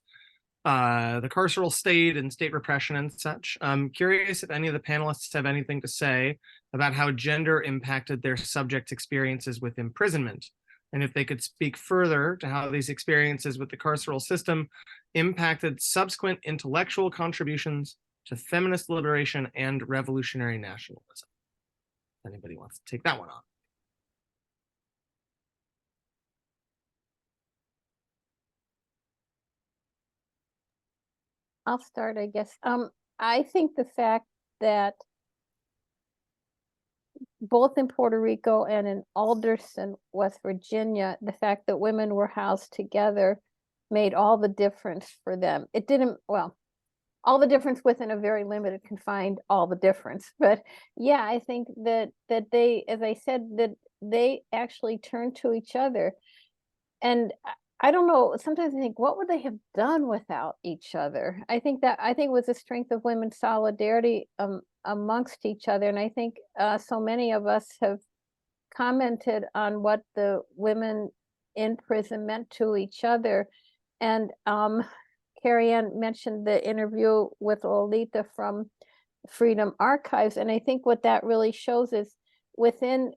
the carceral state and state repression and such. I'm curious if any of the panelists have anything to say about how gender impacted their subjects' experiences with imprisonment, and if they could speak further to how these experiences with the carceral system impacted subsequent intellectual contributions to feminist liberation and revolutionary nationalism. If anybody wants to take that one on. I'll start, I guess. I think the fact that both in Puerto Rico and in Alderson, West Virginia, the fact that women were housed together made all the difference for them. It didn't, well, all the difference within a very limited confined, all the difference. But yeah, I think that they, as I said, that they actually turned to each other. And I don't know, sometimes I think, what would they have done without each other? I think it was the strength of women's solidarity amongst each other. And I think so many of us have commented on what the women in prison meant to each other. And Karrieann mentioned the interview with Lolita from Freedom Archives. And I think what that really shows is within,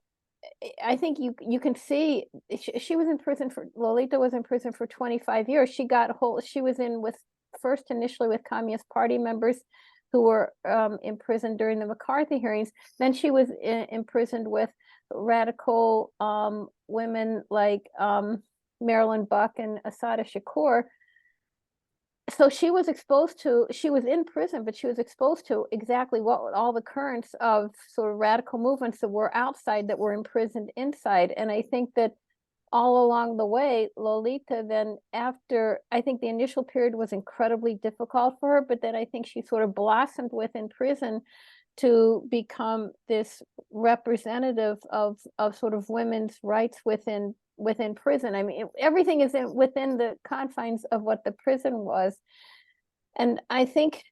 I think you can see she was in prison for, Lolita was in prison for 25 years. She was in with initially with Communist Party members who were imprisoned during the McCarthy hearings. Then she was imprisoned with radical women like Marilyn Buck and Assata Shakur. So she was in prison, but she was exposed to exactly what all the currents of sort of radical movements that were outside that were imprisoned inside. And I think that all along the way, Lolita then after, I think the initial period was incredibly difficult for her, but then I think she sort of blossomed within prison to become this representative of sort of women's rights within prison. I mean, everything is within the confines of what the prison was. And I think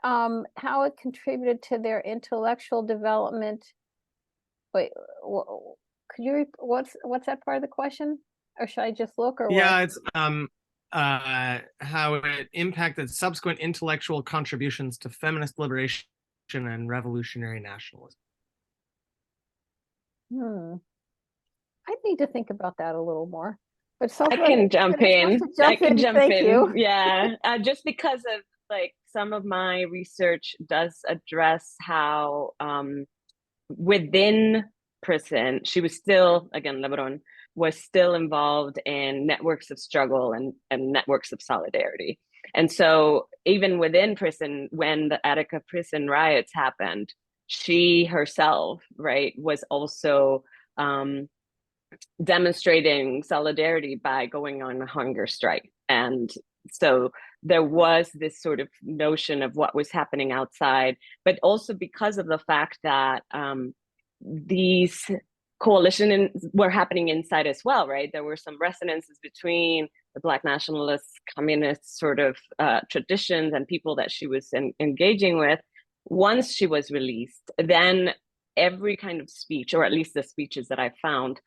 how it contributed to their intellectual development. Wait, could you, what's that part of the question? Or should I just look, or yeah, what? it's how it impacted subsequent intellectual contributions to feminist liberation and revolutionary nationalism. I need to think about that a little more. But so I far, can jump in. I can jump Thank in. you. Yeah, just because of like some of my research does address how within prison, she was still, again, Lebron was still involved in networks of struggle and networks of solidarity. And so even within prison, when the Attica prison riots happened, she herself, right, was also demonstrating solidarity by going on a hunger strike. And so there was this sort of notion of what was happening outside, but also because of the fact that these coalitions were happening inside as well, right? There were some resonances between the Black nationalist, communist sort of traditions and people that she was engaging with. Once she was released, then every kind of speech, or at least the speeches that I found,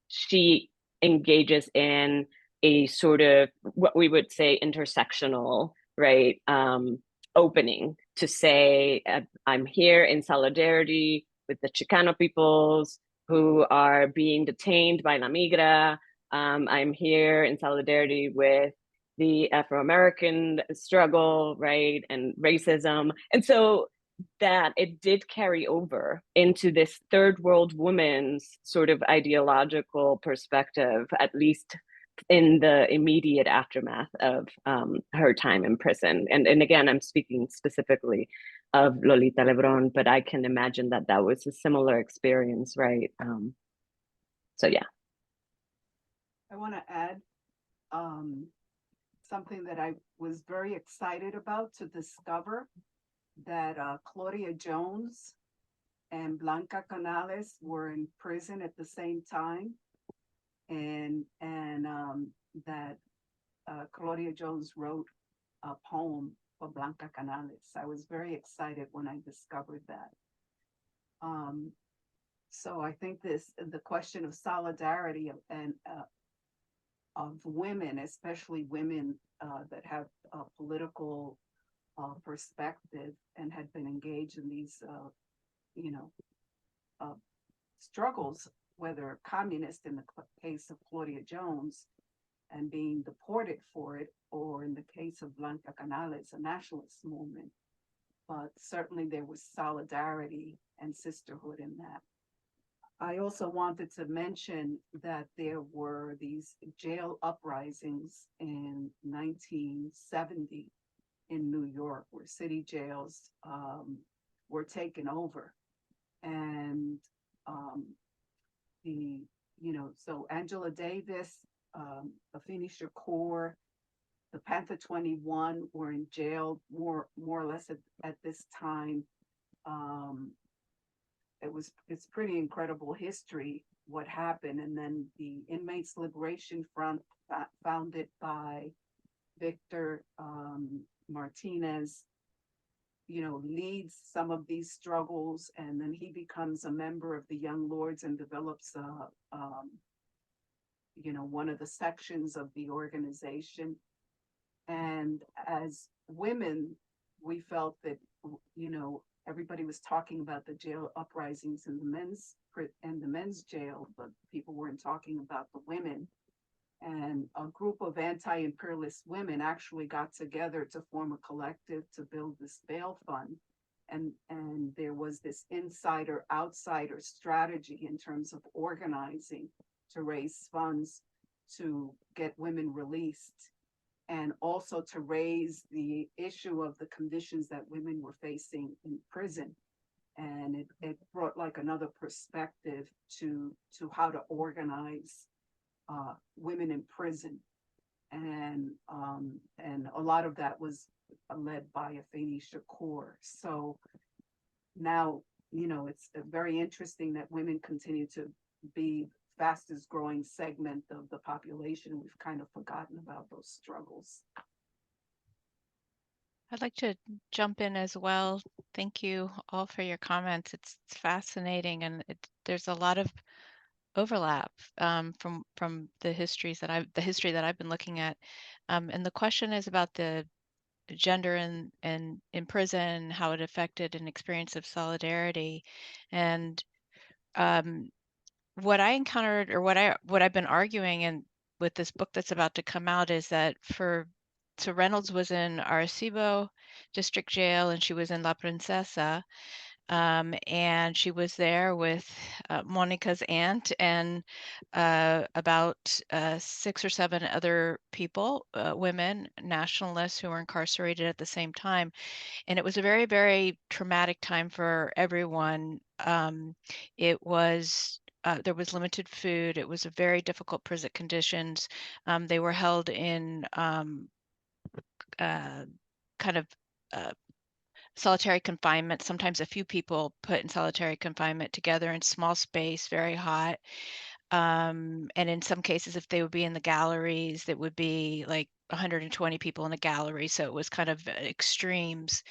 she engages in a sort of what we would say intersectional, right, opening to say, I'm here in solidarity with the Chicano peoples who are being detained by La Migra. I'm here in solidarity with the Afro-American struggle, right, and racism. And so that it did carry over into this third world woman's sort of ideological perspective, at least in the immediate aftermath of her time in prison. And again, I'm speaking specifically of Lolita Lebron, but I can imagine that that was a similar experience, right? So yeah. I want to add something that I was very excited about to discover, that Claudia Jones and Blanca Canales were in prison at the same time, and that Claudia Jones wrote a poem for Blanca Canales. I was very excited when I discovered that. So I think the question of solidarity and of women, especially women that have a political perspective and had been engaged in these, struggles, whether communist in the case of Claudia Jones and being deported for it, or in the case of Blanca Canales, a nationalist movement. But certainly there was solidarity and sisterhood in that. I also wanted to mention that there were these jail uprisings in 1970 in New York, where city jails were taken over. And so Angela Davis, Afeni Shakur, the Panther 21 were in jail more or less at this time. It's pretty incredible history what happened. And then the Inmates Liberation Front, founded by Victor Martinez, leads some of these struggles, and then he becomes a member of the Young Lords and develops one of the sections of the organization. And as women, we felt that everybody was talking about the jail uprisings in the men's jail, but people weren't talking about the women. And a group of anti-imperialist women actually got together to form a collective to build this bail fund. And there was this insider-outsider strategy in terms of organizing to raise funds to get women released, and also to raise the issue of the conditions that women were facing in prison. And it brought like another perspective to how to organize women in prison. And a lot of that was led by Afeni Shakur. So now, it's very interesting that women continue to be fastest growing segment of the population. We've kind of forgotten about those struggles. I'd like to jump in as well. Thank you all for your comments. It's fascinating, and there's a lot of overlap from the history that I've been looking at. And the question is about the gender in prison, how it affected an experience of solidarity. And what I encountered, or what I've been arguing and with this book that's about to come out, is that so Reynolds was in Arecibo District Jail, and she was in La Princesa, and she was there with Monica's aunt and about 6 or 7 other people, women, nationalists, who were incarcerated at the same time. And it was a very, very traumatic time for everyone. It was there was limited food. It was a very difficult prison conditions. They were held in kind of solitary confinement, sometimes a few people put in solitary confinement together in small space, very hot. And in some cases, if they would be in the galleries, it would be like 120 people in a gallery. So it was kind of extremes.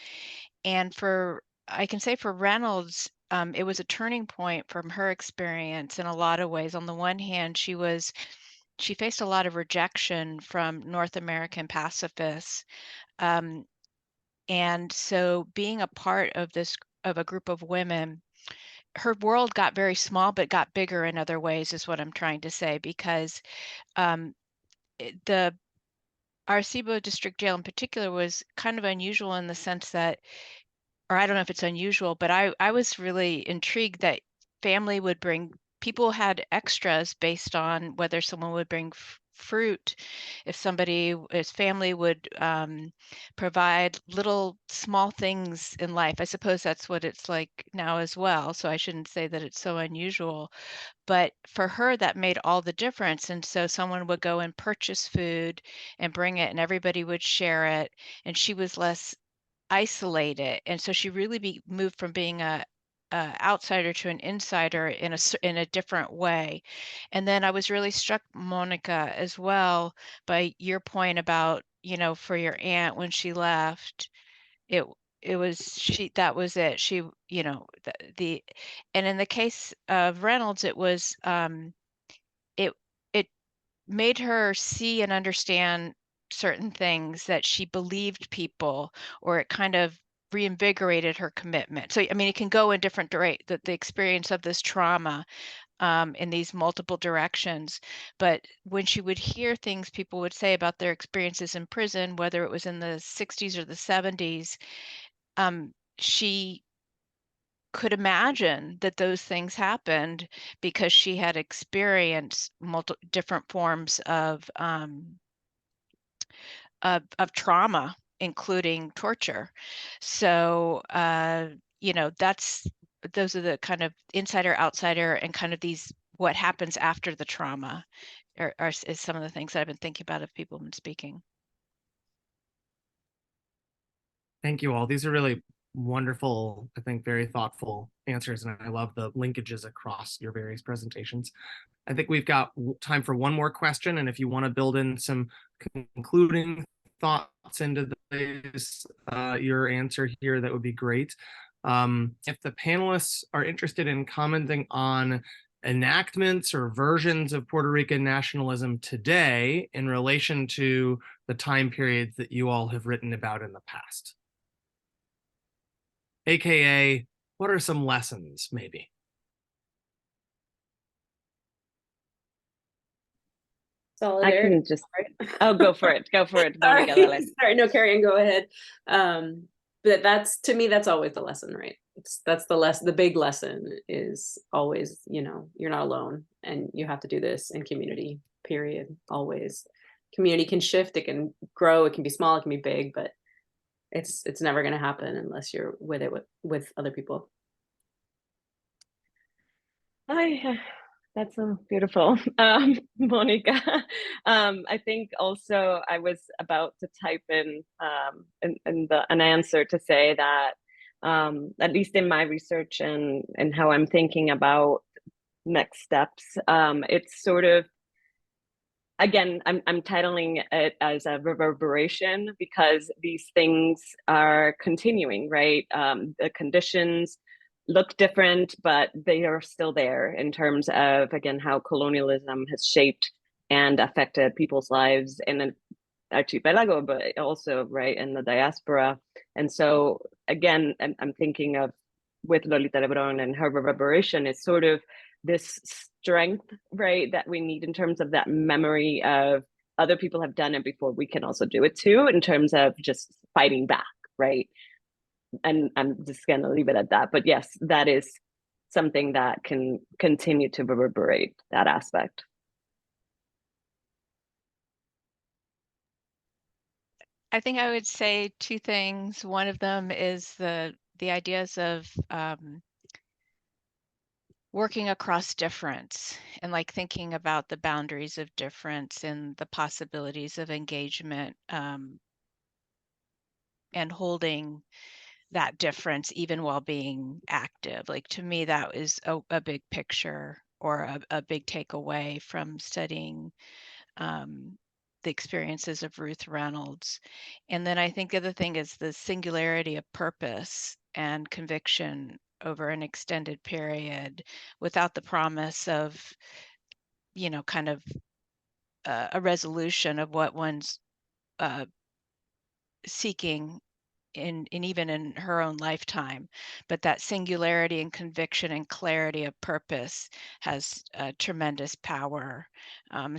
And I can say for Reynolds, it was a turning point from her experience in a lot of ways. On the one hand, she faced a lot of rejection from North American pacifists. And so being a part of a group of women, her world got very small, but got bigger in other ways, is what I'm trying to say, because the Arecibo District Jail in particular was kind of unusual in the sense that, or I don't know if it's unusual, but I was really intrigued that people had extras based on whether someone would bring fruit, if his family would provide little small things in life. I suppose that's what it's like now as well, so I shouldn't say that it's so unusual. But for her, that made all the difference. And so someone would go and purchase food and bring it, and everybody would share it, and she was less isolated. And so she really moved from being a outsider to an insider in a different way. And then I was really struck, Monica, as well, by your point about, for your aunt when she left, it that was it. She, and in the case of Reynolds, it was it made her see and understand certain things that she believed people, or it kind of reinvigorated her commitment. So, I mean, it can go in different directions, the experience of this trauma in these multiple directions. But when she would hear things people would say about their experiences in prison, whether it was in the 60s or the 70s, she could imagine that those things happened because she had experienced different forms of trauma, including torture. So those are the kind of insider, outsider, and kind of these what happens after the trauma is some of the things that I've been thinking about if people have been speaking. Thank you all. These are really wonderful, I think very thoughtful answers, and I love the linkages across your various presentations. I think we've got time for one more question, and if you want to build in some concluding thoughts into this, your answer here, that would be great. If the panelists are interested in commenting on enactments or versions of Puerto Rican nationalism today in relation to the time periods that you all have written about in the past. AKA, what are some lessons, maybe? Solidarity. I can just, go for it. Go for it, Monica. Sorry, no, Karrieann, go ahead. But to me, that's always the lesson, right? That's the lesson. The big lesson is always, you're not alone, and you have to do this in community, period, always. Community can shift, it can grow, it can be small, it can be big, but it's never going to happen unless you're with it with other people. That's so beautiful, Monica. I think also I was about to type in an answer to say that at least in my research and how I'm thinking about next steps, it's sort of, again, I'm titling it as a reverberation because these things are continuing, right? The conditions look different, but they are still there in terms of, again, how colonialism has shaped and affected people's lives in archipelago, but also right in the diaspora. And so again, I'm thinking of with Lolita Lebron and her reverberation is sort of this strength, right, that we need in terms of that memory of other people have done it before, we can also do it too, in terms of just fighting back, right? And I'm just gonna leave it at that. But yes, that is something that can continue to reverberate that aspect. I think I would say two things. One of them is the ideas of working across difference and like thinking about the boundaries of difference and the possibilities of engagement, and holding that difference even while being active. Like to me, that is a big picture or a big takeaway from studying the experiences of Ruth Reynolds. And then I think the other thing is the singularity of purpose and conviction over an extended period without the promise of, you know, kind of a resolution of what one's seeking in even in her own lifetime. But that singularity and conviction and clarity of purpose has tremendous power.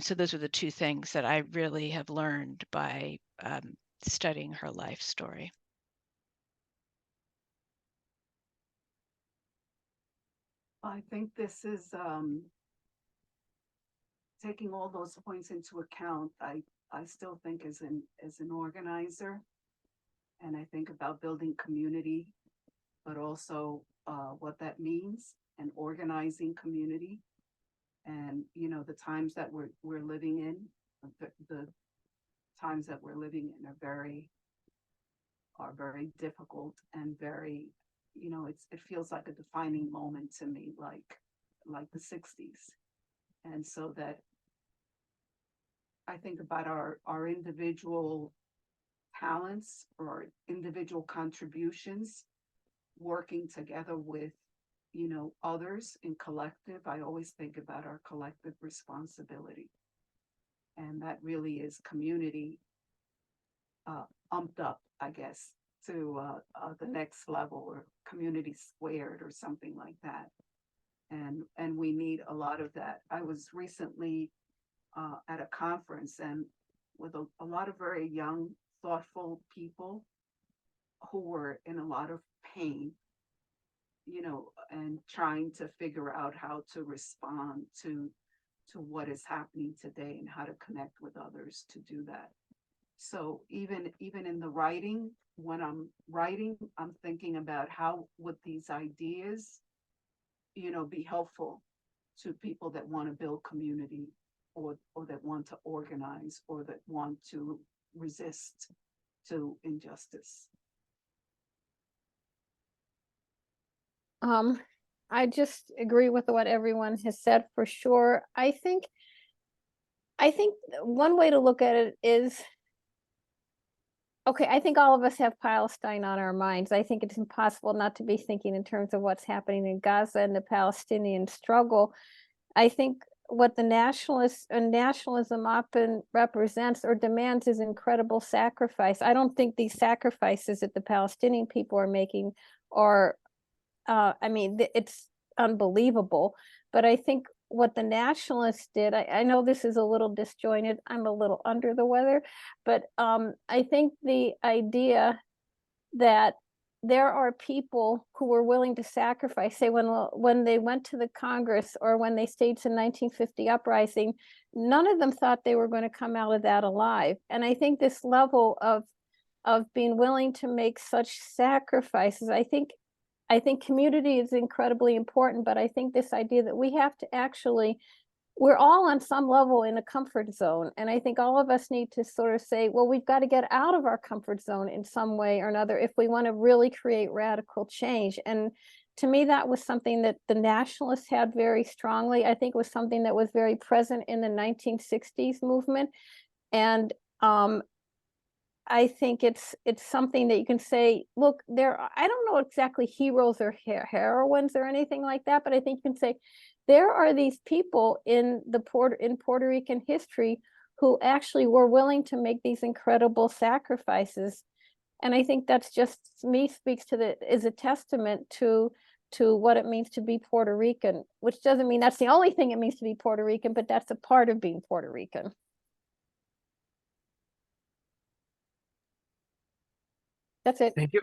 So those are the two things that I really have learned by studying her life story. I think this is taking all those points into account. I still think as an organizer, and I think about building community, but also what that means and organizing community. And you know, the times that we're living in, the times that we're living in are very difficult and very, you know, it feels like a defining moment to me, like the 60s. And so that I think about our individual talents or individual contributions working together with, you know, others in collective. I always think about our collective responsibility. And that really is community umped up, I guess, to the next level, or community squared or something like that. And we need a lot of that. I was recently at a conference and with a lot of very young, thoughtful people who were in a lot of pain, you know, and trying to figure out how to respond to what is happening today and how to connect with others to do that. So even in the writing, when I'm writing, I'm thinking about how would these ideas, you know, be helpful to people that want to build community, or that want to organize, or that want to resist to injustice. I just agree with what everyone has said for sure. I think one way to look at it is, okay, I think all of us have Palestine on our minds. I think it's impossible not to be thinking in terms of what's happening in Gaza and the Palestinian struggle. I think what the nationalists and nationalism often represents or demands is incredible sacrifice. I don't think these sacrifices that the Palestinian people are making are, I mean, it's unbelievable. But I think what the nationalists did, I know this is a little disjointed, I'm a little under the weather, but I think the idea that there are people who were willing to sacrifice, say when they went to the Congress or when they staged the 1950 uprising, none of them thought they were going to come out of that alive. And I think this level of being willing to make such sacrifices, I think community is incredibly important, but I think this idea that we have to actually, we're all on some level in a comfort zone. And I think all of us need to sort of say, well, we've got to get out of our comfort zone in some way or another if we want to really create radical change. And to me, that was something that the nationalists had very strongly. I think it was something that was very present in the 1960s movement. And I think it's something that you can say, look, I don't know exactly heroes or heroines or anything like that, but I think you can say there are these people in Puerto Rican history who actually were willing to make these incredible sacrifices. And I think that's just, me, speaks to is a testament to what it means to be Puerto Rican, which doesn't mean that's the only thing it means to be Puerto Rican, but that's a part of being Puerto Rican. That's it. Thank you.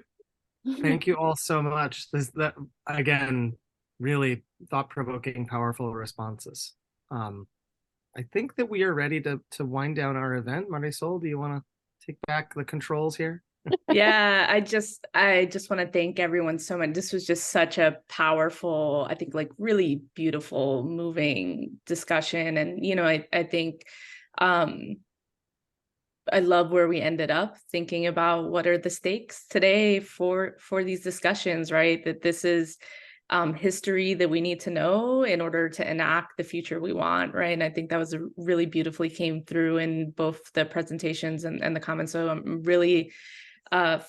Thank you all so much. That again, really thought-provoking, powerful responses. I think that we are ready to wind down our event. Marisol, do you want to take back the controls here? Yeah, I just want to thank everyone so much. This was just such a powerful, I think, like really beautiful, moving discussion. And, you know, I think I love where we ended up, thinking about what are the stakes today for these discussions, right? That this is history that we need to know in order to enact the future we want, right? And I think that was really beautifully came through in both the presentations and the comments. So I'm really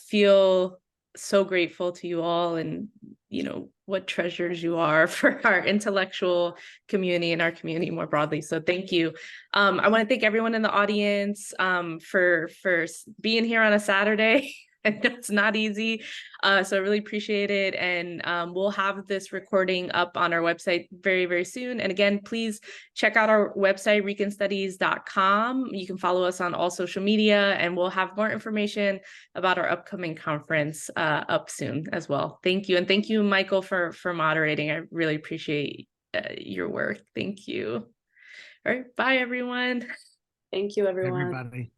feel so grateful to you all, and you know what treasures you are for our intellectual community and our community more broadly. So thank you. I want to thank everyone in the audience for being here on a Saturday. I know it's not easy, so I really appreciate it. And we'll have this recording up on our website very, very soon. And again, please check out our website, ricanstudies.com. You can follow us on all social media, and we'll have more information about our upcoming conference up soon as well. Thank you. And thank you, Michael, for moderating. I really appreciate your work. Thank you. All right. Bye, everyone. Thank you, everyone. Everybody.